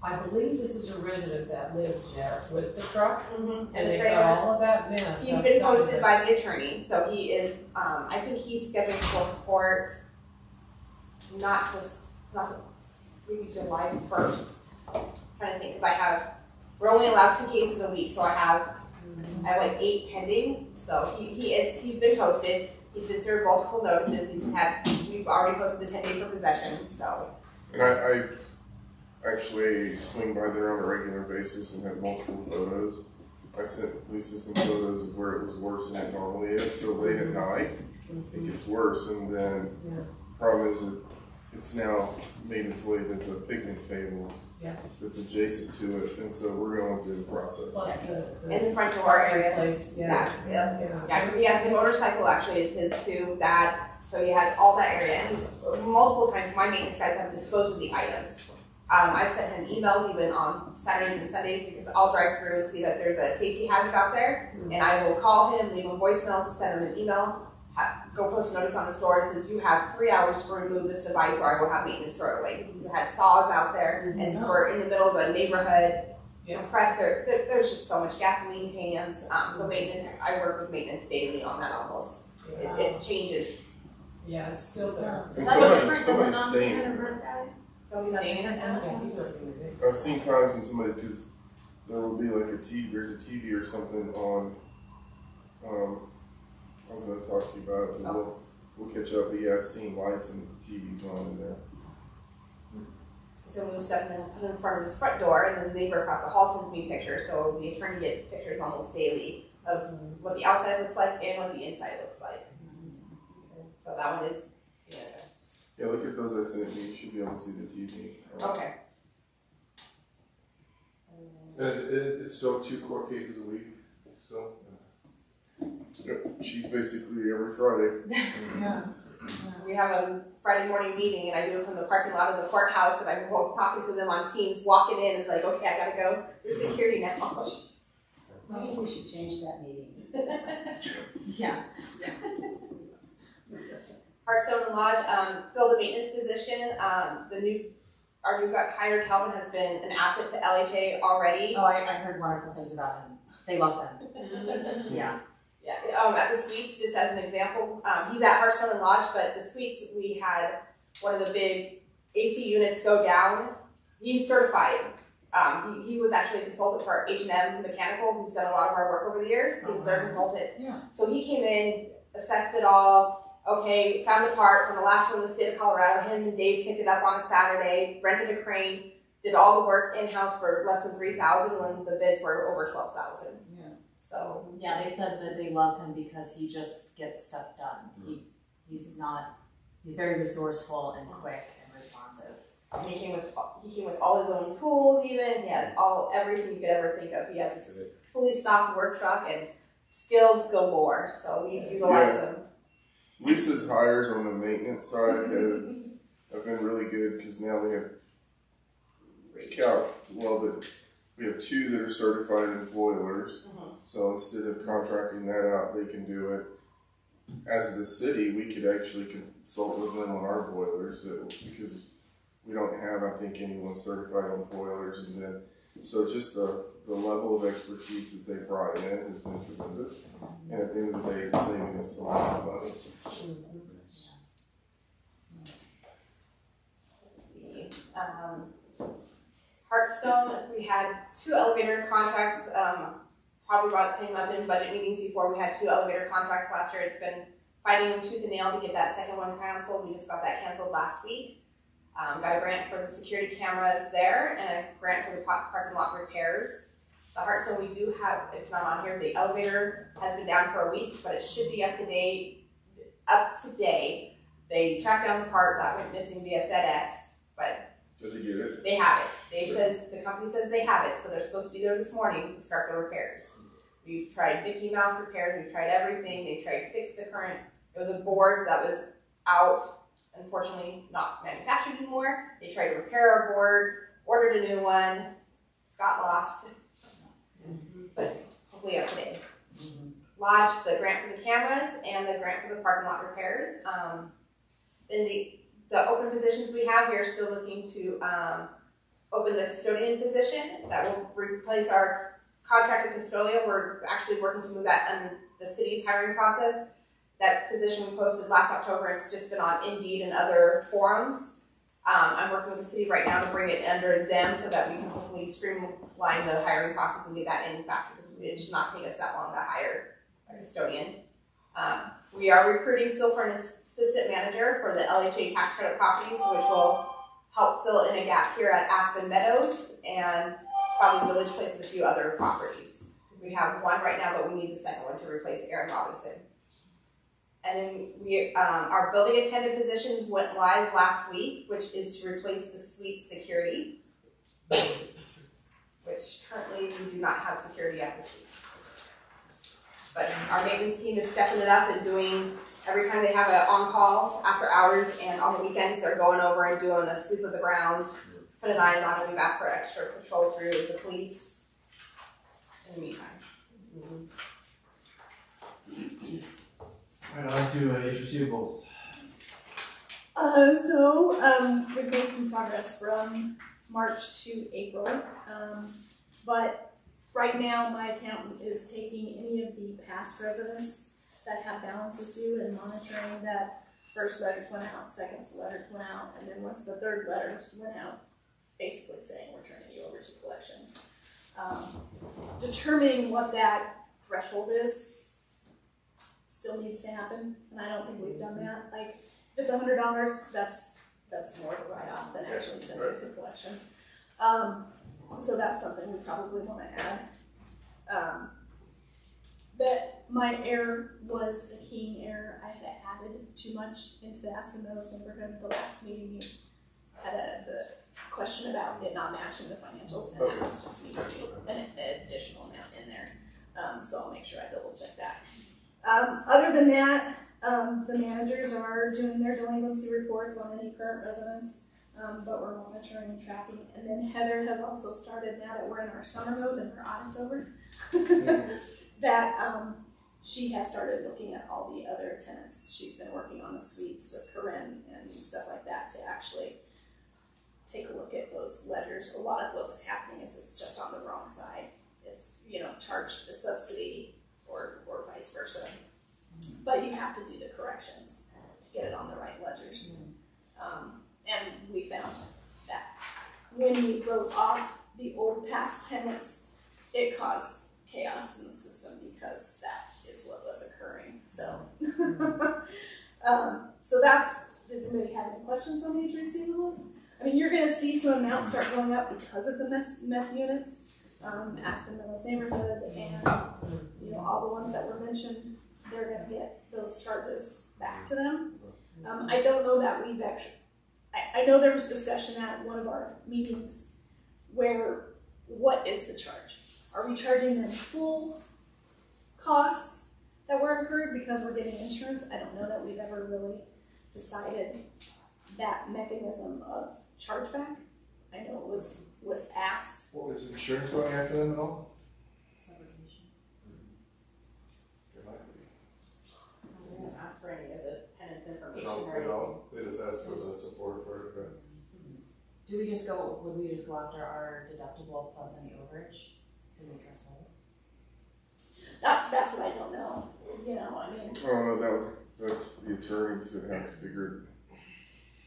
I believe this is a resident that lives there with the truck, Mm-hmm. and they've got all of that mess. He's been posted by the attorney, so he is, I think he's scheduled for court maybe July 1st. Trying to think, because we're only allowed 2 cases a week, so I have like 8 pending. So he's been posted. He's been served multiple notices. We've already posted the 10-day for possession. So. And I've actually swing by there on a regular basis and had multiple photos. I sent Lisa some photos of where it was worse than it normally is. So late at night, it gets worse, and then the problem is that it's now made its way to the picnic table. Yeah. That's adjacent to it, and so we're going through the process. Plus in the front door area. Place, Yeah, he has the motorcycle actually is his too, so he has all that area. And multiple times my maintenance guys have disposed of the items. I've sent him emails even on Saturdays and Sundays because I'll drive through and see that there's a safety hazard out there, and I will call him, leave him voicemails, send him an email, go post a notice on his door that says you have 3 hours to remove this device or I will have maintenance throw it away, because he's had saws out there, and since we're in the middle of a neighborhood, compressor, there's just so much gasoline cans, so maintenance, I work with maintenance daily on that almost. It changes. Yeah, it's still there. And somebody's staying. Somebody's staying in it? I've seen times when somebody, because there will be like there's a TV or something on, I was going to talk to you about it, but we'll catch up. But yeah, I've seen lights and TVs on in there. So we move stuff and then put it in front of his front door, and then the neighbor across the hall sends me pictures. So the attorney gets pictures almost daily of what the outside looks like and what the inside looks like. So that one is. Yeah, look at those I sent you. You should be able to see the TV. Okay. And it's still 2 court cases a week. So. Yep, she's basically every Friday. Yeah. We have a Friday morning meeting, and I do it from the parking lot of the courthouse, and I'm talking to them on Teams, walking in, and it's like, okay, I gotta go through security now. Maybe we should change that meeting. Yeah. and Lodge, filled a maintenance position. Our new hired Calvin has been an asset to LHA already. Oh, I heard wonderful things about him. They love them. Yeah. Yeah, at the suites, just as an example, he's at Hearthstone and Lodge, but the suites, we had one of the big AC units go down. He's certified. He was actually a consultant for H&M Mechanical, who's done a lot of our work over the years. He was their consultant. Yeah. So he came in, assessed it all, okay, found a part from the last one in the state of Colorado. Him and Dave picked it up on a Saturday, rented a crane, did all the work in-house for less than $3,000 when the bids were over $12,000. Yeah. So Yeah, they said that they love him because he just gets stuff done. He's very resourceful and quick and responsive. he came with all his own tools even. He has everything you could ever think of. He has this fully stocked work truck and skills galore. So we utilize him. Lease's hires on the maintenance side have been really good because now we have we have 2 that are certified in boilers. So instead of contracting that out, they can do it. As the city, we could actually consult with them on our boilers because we don't have, I think, anyone certified on boilers, and then so just the level of expertise that they brought in has been tremendous. And at the end of the day, it's saving us a lot of money. Hearthstone, we had 2 elevator contracts. Probably came up in budget meetings before. We had 2 elevator contracts last year. It's been fighting tooth and nail to get that second one canceled. We just got that canceled last week. Got a grant for the security cameras there and a grant for the parking lot repairs. The Hearthstone we do have, it's not on here, the elevator has been down for a week, but it should be up today. They tracked down the part that went missing via FedEx, but did they get it? They have it. The company says they have it, so they're supposed to be there this morning to start the repairs. We've tried Mickey Mouse repairs, we've tried everything. They tried to fix the current. It was a board that was out, unfortunately not manufactured anymore. They tried to repair our board, ordered a new one, got lost, but hopefully up to date. Lodge, the grant for the cameras and the grant for the parking lot repairs. In the open positions we have, we are still looking to open the custodian position that will replace our contracted custodial. We're actually working to move that in the city's hiring process. That position we posted last October. It's just been on Indeed and other forums. I'm working with the city right now to bring it under them so that we can hopefully streamline the hiring process and get that in faster, because it should not take us that long to hire a custodian. We are recruiting still for an assistant manager for the LHA tax credit properties, which will help fill in a gap here at Aspen Meadows and probably Village Place and a few other properties. We have one right now, but we need the second one to replace Aaron Robinson. And then our building attendant positions went live last week, which is to replace the suite security, which currently we do not have security at the suites. But our maintenance team is stepping it up and doing, every time they have an on-call after hours and on the weekends, they're going over and doing a sweep of the grounds, putting eyes on it. We've asked for extra patrol through the police in the meantime. Right on to receivables. We've made some progress from March to April, but right now my accountant is taking any of the past residents that have balances due and monitoring that first letters went out, second letters went out, and then once the third letters went out, basically saying we're turning you over to collections. Determining what that threshold is still needs to happen, and I don't think we've done that. Like, if it's $100, that's more of a write-off than actually sending it to collections. So that's something we probably want to add. But my error was a keying error. I had added too much into the Aspen Meadows neighborhood. The last meeting you had the question about it not matching the financials, and that was just me putting an additional amount in there. So I'll make sure I double check that. Other than that, the managers are doing their delinquency reports on any current residents, but we're monitoring and tracking. And then Heather has also started, now that we're in our summer mode and her audit's over, that she has started looking at all the other tenants. She's been working on the suites with Corinne and stuff like that to actually take a look at those ledgers. A lot of what was happening is it's just on the wrong side. It's, charged the subsidy or vice versa. But you have to do the corrections to get it on the right ledgers. And we found that when we wrote off the old past tenants, it caused chaos in the system because that is what was occurring. So, does anybody have any questions on the receivable? I mean, you're going to see some amounts start going up because of the meth units, Aspen Meadows neighborhood, and all the ones that were mentioned. They're going to get those charges back to them. I don't know that we've actually. I know there was discussion at one of our meetings where what is the charge? Are we charging them full costs that were incurred because we're getting insurance? I don't know that we've ever really decided that mechanism of chargeback. I know it was asked. What was insurance going after them at all? Subrogation. It might be. We didn't ask for any of the tenants' They information. don't. They just ask for the support for it. Right? Would we just go after our deductible plus any overage to make us whole? That's what I don't know. I mean. Oh, no, that's the attorneys that have to figure it.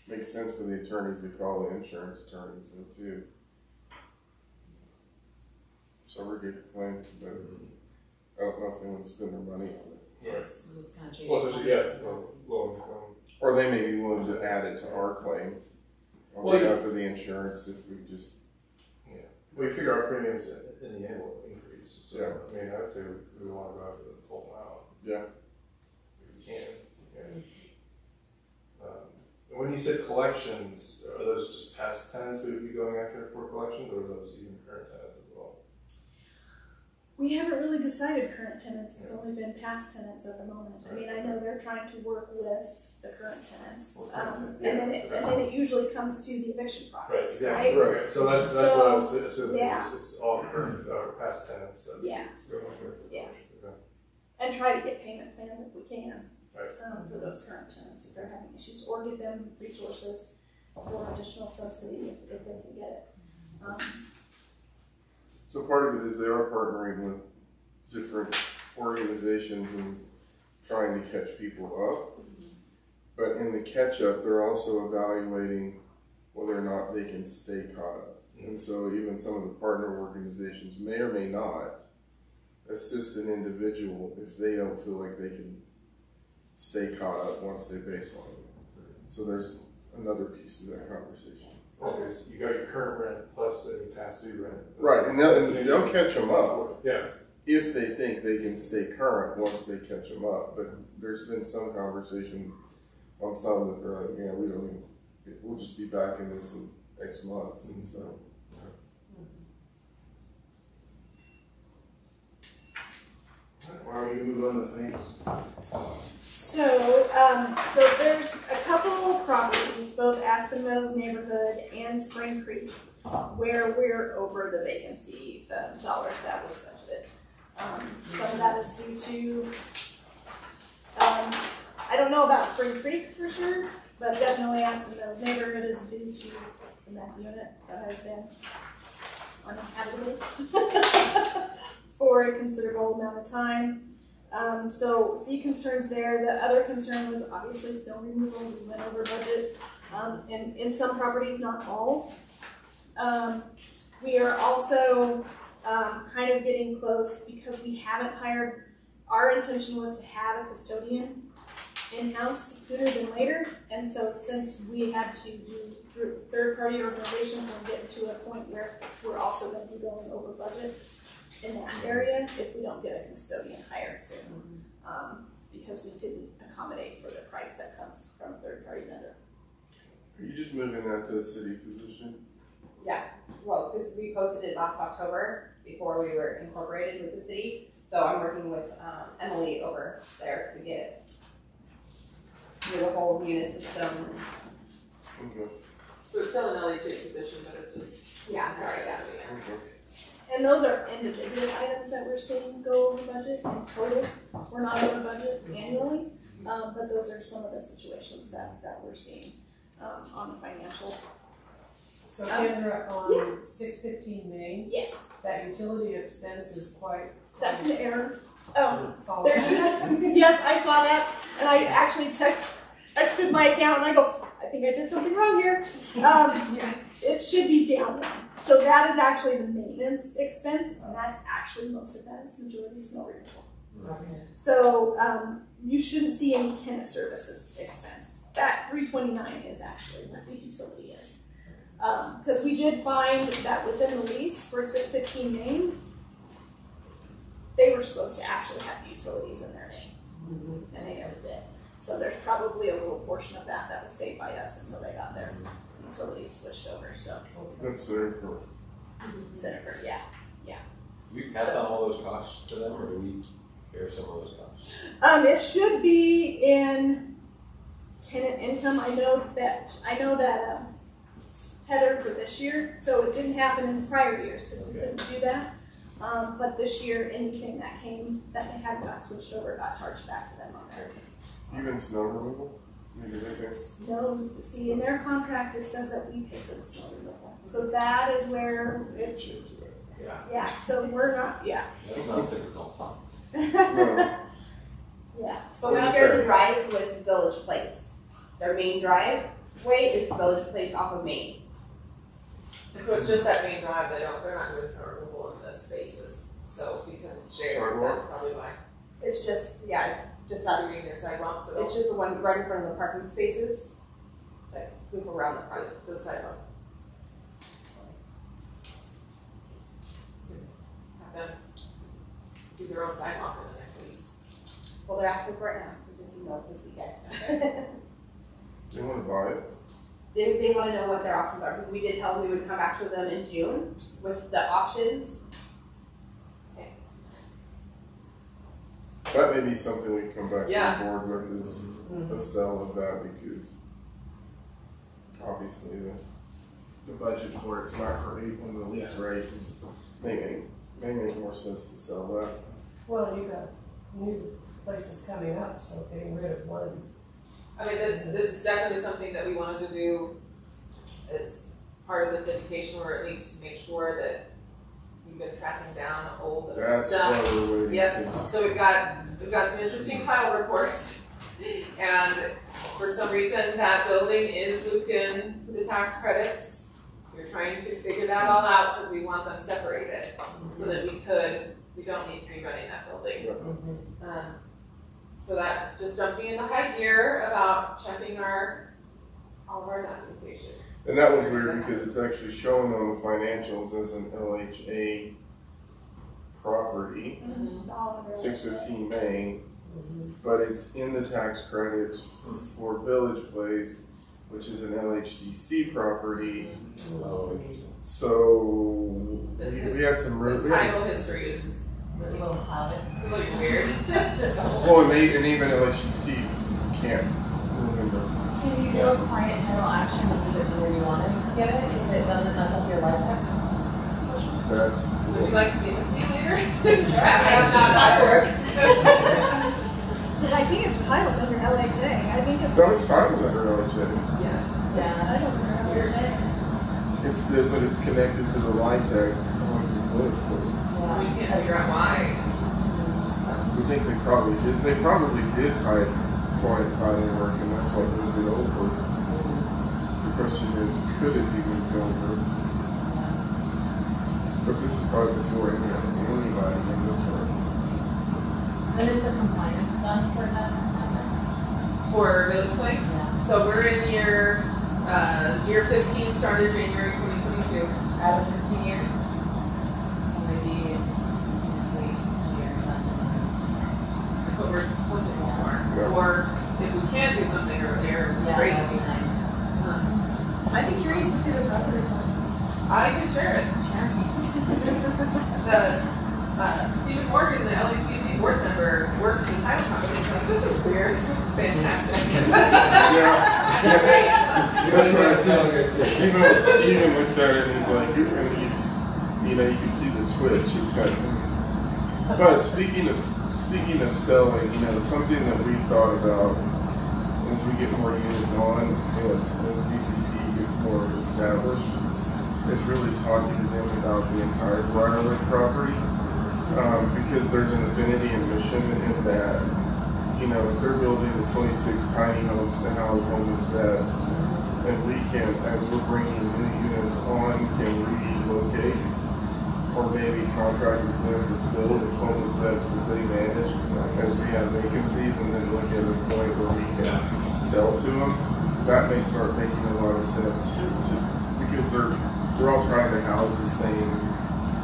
Makes sense for the attorneys to call the insurance attorneys though too. Subrogate the claim, but I don't know if they want to spend their money on it. Yeah. It's kind of chasing. Well, so low income. Or they may be willing to add it to our claim on behalf of the insurance if we just. Yeah. We figure our premiums in the annual increase. So, yeah. I mean, I'd say we want to go after the full amount. Yeah. If we can. When you said collections, are those just past tenants we would be going after for collections, or are those even current tenants as well? We haven't really decided current tenants. It's only been past tenants at the moment. I mean, I know they're trying to work with the current tenants, and then it usually comes to the eviction process, right? Exactly. Right. So that's what I was assuming. Yeah. It's all current past tenants. Yeah. Yeah. And try to get payment plans if we can. Right. For those current tenants if they're having issues, or get them resources for additional subsidy if they can get it. So part of it is they are partnering with different organizations and trying to catch people up. But in the catch up, they're also evaluating whether or not they can stay caught up. And so even some of the partner organizations may or may not assist an individual if they don't feel like they can stay caught up once they baseline. So there's another piece to that conversation. Okay, so you got your current rent plus any past due rent. Right, and they'll catch them up. Yeah. If they think they can stay current once they catch them up. But there's been some conversations on some that they're like, yeah, we'll just be back in this in X months. And so. Why don't we move on to things? So there's a couple properties, both Aspen Meadows neighborhood and Spring Creek, where we're over the vacancy, the dollars that was budgeted. Some of that is due to, I don't know about Spring Creek for sure, but definitely Aspen Meadows neighborhood is due to the meth unit that has been uninhabitable for a considerable amount of time. So see concerns there. The other concern was obviously snow removal. We went over budget, and in some properties, not all. We are also kind of getting close because we haven't hired. Our intention was to have a custodian in-house sooner than later, and so since we had to do through third-party organizations, we're getting to a point where we're also going to be going over budget in that area if we don't get a custodian hired soon, because we didn't accommodate for the price that comes from a third-party vendor. Are you just moving that to a city position? Yeah, well, because we posted it last October before we were incorporated with the city, so I'm working with Emily over there to get through the whole unit system. Okay. So it's still an LHA position, but it's just. Yeah, sorry, yeah. Okay. And those are individual items that we're seeing go over budget in total. We're not over budget annually, but those are some of the situations that we're seeing on the financials. So Kendra, on 615 Main, Yes, that utility expense is quite. that's an error. Oh, There should, yes, I saw that, and I actually texted my account, and I go, I think I did something wrong here. It should be down one. So that is actually the maintenance expense, and that's actually, most of that is majority snow removal. Okay. So you shouldn't see any tenant services expense. That 329 is actually what the utility is. Because we did find that within the lease for 615 Main, they were supposed to actually have utilities in their name, and they never did. So there's probably a little portion of that that was paid by us until they got their utilities switched over. So That's there for. Senator, yeah. Do we pass on all those costs to them, or do we bear some of those costs? It should be in tenant income. I know that Heather for this year, so it didn't happen in the prior years because we couldn't do that. But this year, anything that they had got switched over, got charged back to them on their. Even snow removal? Maybe they can. No, see, in their contract, it says that we pay for the snow removal. So that is where it's, yeah, so we're not, yeah. That's not typical. No. Yeah, But so we that's share the drive with Village Place. Their main driveway is Village Place off of Main. And so it's just that main drive, they're not doing snow removal in the spaces, so because it's shared, that's probably why. It's just, yeah, it's just that. Doing their sidewalks, so It's just the one right in front of the parking spaces that loop around the front. the sidewalk. Have them do their own sidewalk in the next lease. Well, they're asking for it now. We just emailed this weekend. They want to buy it? They want to know what their options are because we did tell them we would come back to them in June with the options. Okay. That may be something we come back Yeah. to the board with is a sell of that because obviously the budget for it's not great and the lease rate is may make more sense to sell that. Well, you got new places coming up, so getting rid of one. I mean, this is definitely something that we wanted to do. It's part of this education, or at least make sure that we've been tracking down old That's stuff. why we're waiting. Yep. So we've got some interesting title reports, and for some reason that building is looped in to the tax credits. We're trying to figure that all out because we want them separated so that we don't need to be running that building. So that just jumping into high gear about checking all of our documentation. And that one's weird because it's actually shown on the financials as an LHA property, 615 Main, but it's in the tax credits for Village Place, which is an LHDC property. Oh, interesting. So we had some The title history is It's a little clouded. really weird. well, and even LHDC can't remember. Can you do a quiet title action and leave it to where you want to get it if it doesn't mess up your LIHTC? That's Would you like to be with me later? That's not my work. Because I think it's titled under LHA. I think it's. no, it's titled under LHA. Yeah, titled under LHA. But it's connected to the LIHTC on the Village Place. We can't figure out why. We think they probably did. They probably did quiet title work, and that's why it moved it over. The question is, could it be moved over? But this is probably before anybody in this one. When is the compliance done for that? For Village Place? Yeah. So we're in year 15, started January 2022. Out of 15 years? So maybe just wait a year and then. That's what we're looking for. Yeah. Or if we can do something earlier, Yeah, great. that'd be nice. I'd be curious to see the title report. I can share it. Stephen Morgan, the LHDC board member, works in the title company. He's like, this is weird. Fantastic. That's what I said. Even when Steven looks at it, and he's like, you know, you can see the twitch. It's got. But speaking of selling, you know, something that we've thought about as we get more units on, and as BCP gets more established, is really talking to them about the entire Briarwood property, because there's an affinity and mission in that. You know, if they're building the 26 tiny homes to house homeless vets, and we can, as we're bringing new units on, can relocate or maybe contract with them to fill the homeless vets that they manage as we have vacancies, and then look at a point where we can sell to them, that may start making a lot of sense because they're all trying to house the same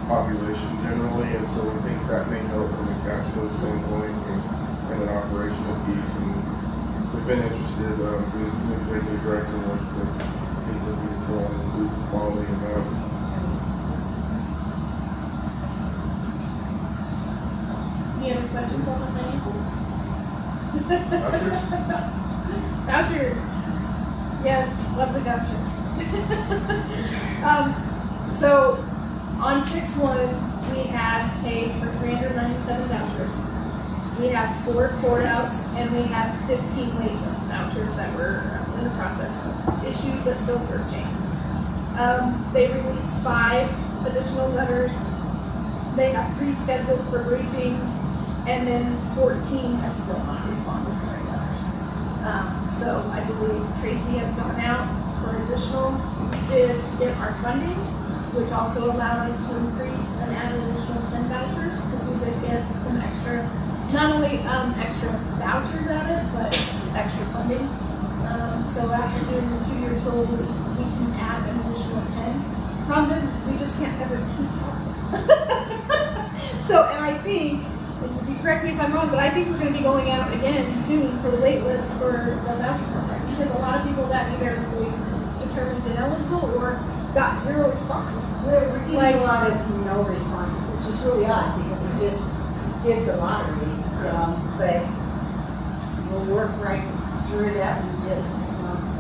population generally, and so we think that may help from a cash flow standpoint and an operational piece. And we've been interested. The executive director wants to meet with me, so I'll include quality in that. Any other questions on the financials? Vouchers? Vouchers. Yes, love the vouchers. So on 6/1, we had paid for 397 vouchers. We have 4 court outs, and we have 15 waitlist vouchers that were in the process, issued but still searching. They released 5 additional letters. They got pre-scheduled for briefings, and then 14 had still not responded to their letters. So I believe Tracy has gone out for additional. We did get our funding, which also allowed us to increase and add an additional 10 vouchers, because we did get some extra, not only extra vouchers at it, but extra funding. So after doing the 2-year tool, we can add an additional 10. Problem is we just can't ever keep up. So, and I think, and you correct me if I'm wrong, but I think we're going to be going out again soon for the wait list for the voucher program, because a lot of people that either were determined ineligible or got 0 response. We're getting a lot of no responses, which is really odd because we just did the lottery, but we'll work right through that and just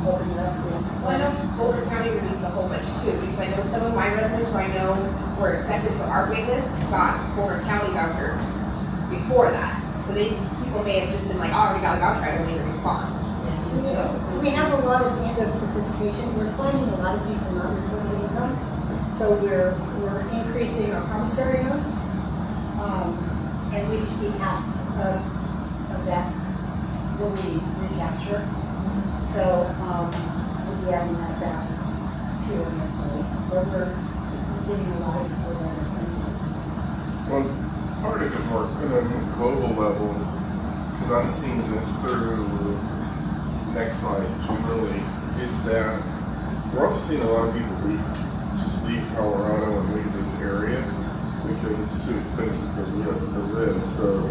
open it up. Well, I know Boulder County released a whole bunch too, because I know some of my residents who I know were accepted to our wait list got Boulder County vouchers before that. So people may have just been like, oh, I already got a voucher, I don't need to respond. We have a lot of end of participation. We're finding a lot of people not reporting income, so we're increasing our promissory notes, and we keep half of that when we recapture. So we'll be adding that back to eventually. But we're getting a lot of people that are coming. Well, part of it more on a global level, because I'm seeing this through next slide generally, is that we're also seeing a lot of people just leave Colorado and leave this area because it's too expensive to live. So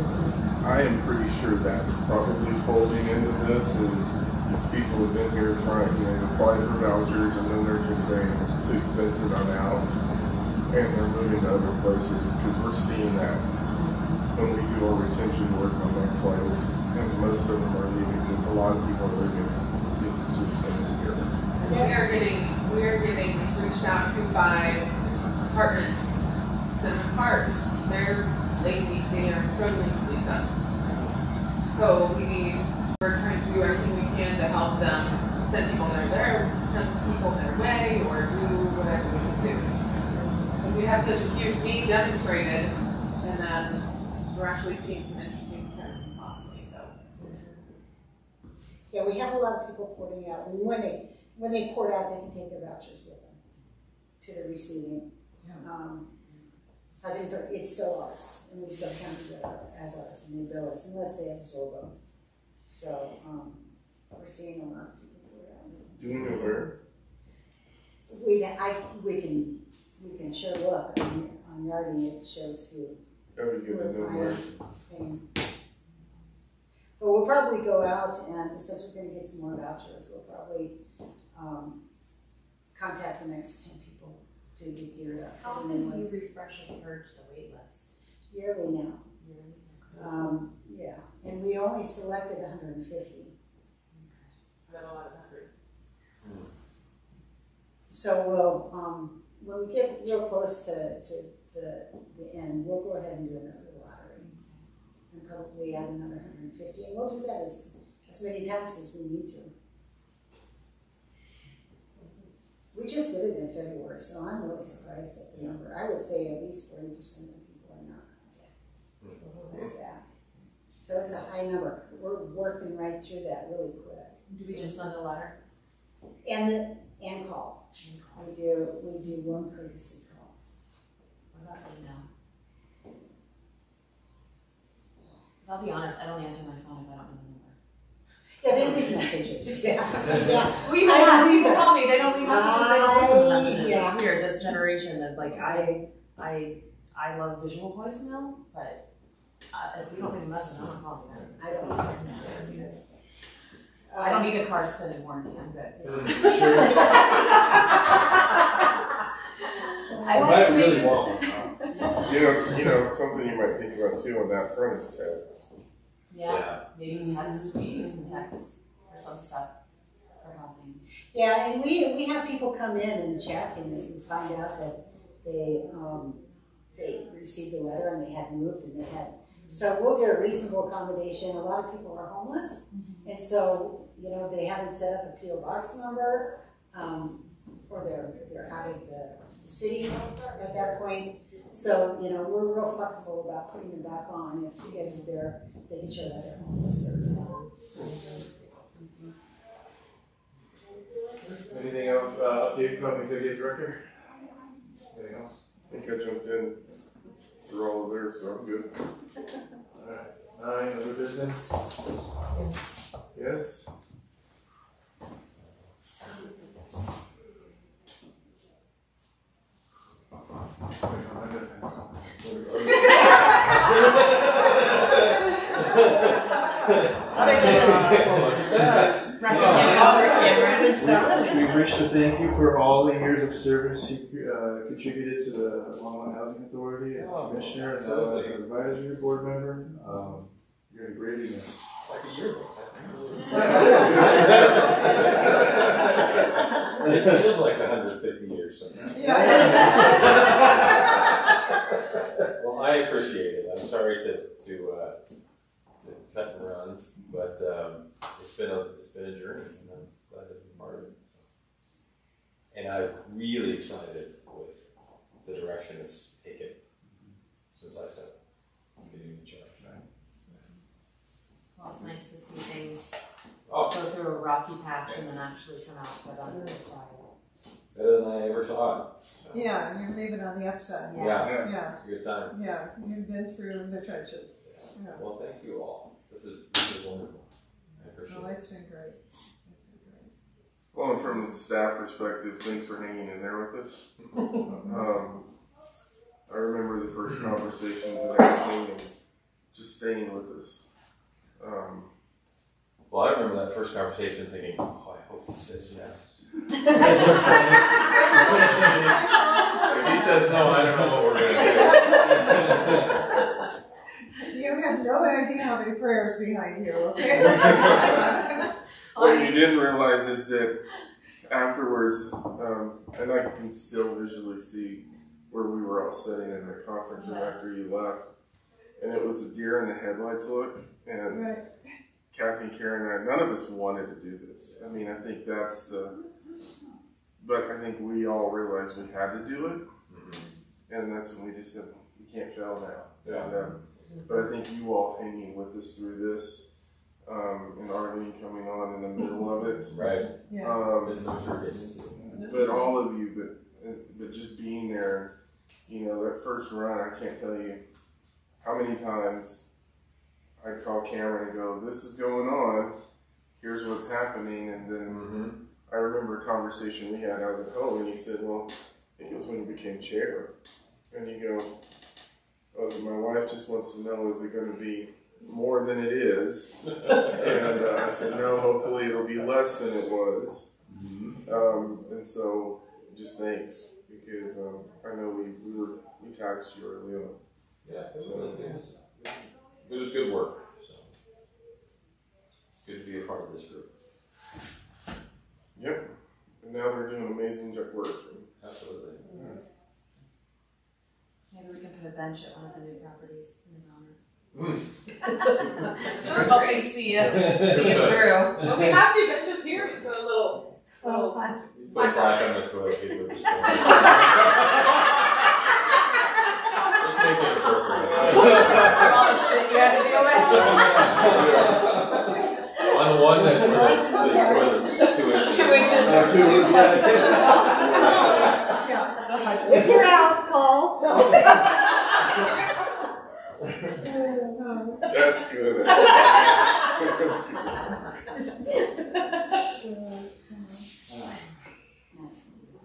I am pretty sure that's probably folding into this, is people have been here trying, applying for vouchers, and then they're just saying too expensive, I'm out, and they're moving to other places, because we're seeing that when we do our retention work on that slide, and most of them are leaving. A lot of people are leaving because it's too expensive here. We are getting reached out to by apartments, Cinnamon Park. They are struggling to lease up. So we're trying to do everything we can to help them send people their way, or do whatever we can do. Because we have such a huge need demonstrated, and then we're actually seeing some interesting trends possibly. So yeah, we have a lot of people porting out, and when they port out, they can take their vouchers with them to the receiving. As if it's still ours, and we still count it as ours, and they bill us unless they absorb them. So we're seeing a lot of people port out. Do we know where? We can show up on Yarding. It shows who. That would be good to know where. But we'll probably go out, and since we're going to get some more vouchers, we'll probably contact the next 10 people to get geared up. How often do you refresh and purge the wait list? Yearly now. Yeah, and we only selected 150. I have a lot of 100. So when we get real close to the end, we'll go ahead and do another lottery. And probably add another 150, and we'll do that as many times as we need to. We just did it in February, so I'm really surprised at the number. I would say at least 40% of the people are not going to get this back. So it's a high number. We're working right through that really quick. Do we just send a letter? And call. We do one courtesy call. What about email? Because I'll be honest, I don't answer my phone if I don't know the number. Yeah, they leave messages. Yeah. People tell me they don't leave messages, they don't listen to messages. Yeah. It's weird, this generation of like, I love visual voicemail, but if we don't leave a message, I'm not calling them. I don't. I don't need a car extended warranty, I'm good. I might really want one. You know, something you might think about too on that front is text. Yeah, maybe text, we use some text for some stuff for housing. Yeah, and we have people come in and check, and we find out that they received a letter and they had moved and they had. So we'll do a reasonable accommodation. A lot of people are homeless, and so they haven't set up a PO box number, or they're out of the city at that point. So we're real flexible about putting them back on if they can show that they're homeless. Anything else? Update from Executive Director? Anything else? I think I jumped in through all of there, so I'm good. Alright. Other business? Yes? We wish to thank you for all the years of service you contributed to the Longmont Housing Authority as a commissioner and as an advisory board member. You're a great mess. It's like a yearbook. It feels like 150 years sometimes. Well, I appreciate it. I'm sorry to cut and run, but it's been a journey, and I'm glad to be part of it. So. And I'm really excited with the direction it's taken since I started getting the charge. Well, it's nice to see things go through a rocky patch and then actually come out good on the other side. Better than I ever saw it. So. Yeah, you're leaving on the upside. Yeah. It's a good time. Yeah, you've been through the trenches. Yeah. Well, thank you all. This is wonderful. I appreciate it. It's been great. Well, and from the staff perspective, thanks for hanging in there with us. I remember the first conversations and everything, and just staying with us. Well, I remember that first conversation thinking, oh, I hope he says yes. If he says no, I don't know what we're going to do. You have no idea how many prayers behind you, okay? What you didn't realize is that afterwards, and I can still visually see where we were all sitting in the conference room after you left, and it was a deer in the headlights look, and Right. Kathy and Karen and I, none of us wanted to do this. I mean, I think but I think we all realized we had to do it, and that's when we just said, we can't fail now. Yeah. And, but I think you all hanging with us through this, and Arlene coming on in the middle of it. Right. Yeah. But all of you, but just being there, that first run, I can't tell you how many times I'd call Cameron and go, this is going on, here's what's happening, and then I remember a conversation we had, I was at home, and you said, well, I think it was when you became chair, and you go, oh, so my wife just wants to know, is it going to be more than it is? And I said, no, hopefully it'll be less than it was. And so, just thanks, because I know we taxed you early on. Yeah, it was good work. So. It's good to be a part of this group. Yep. And now they're doing amazing work. Absolutely. Maybe we can put a bench at one of the new properties in his honor. Help me see it through. Well, we have new benches here. We put a little. Put a plaque on the toilet paper display. Let's make it appropriate. All the shit you had to deal with. On the one that the toilet's 2 inches. 2 inches. If you're out, call. That's good.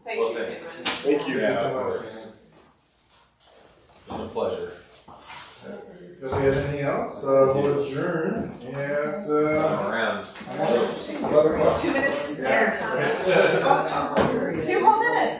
Thank Well, you. Thank you. Yeah, of course. It's been a pleasure. If we have anything else, we'll adjourn at, Around. 11 o'clock. 2 minutes to spare. Yeah. 2 whole minutes.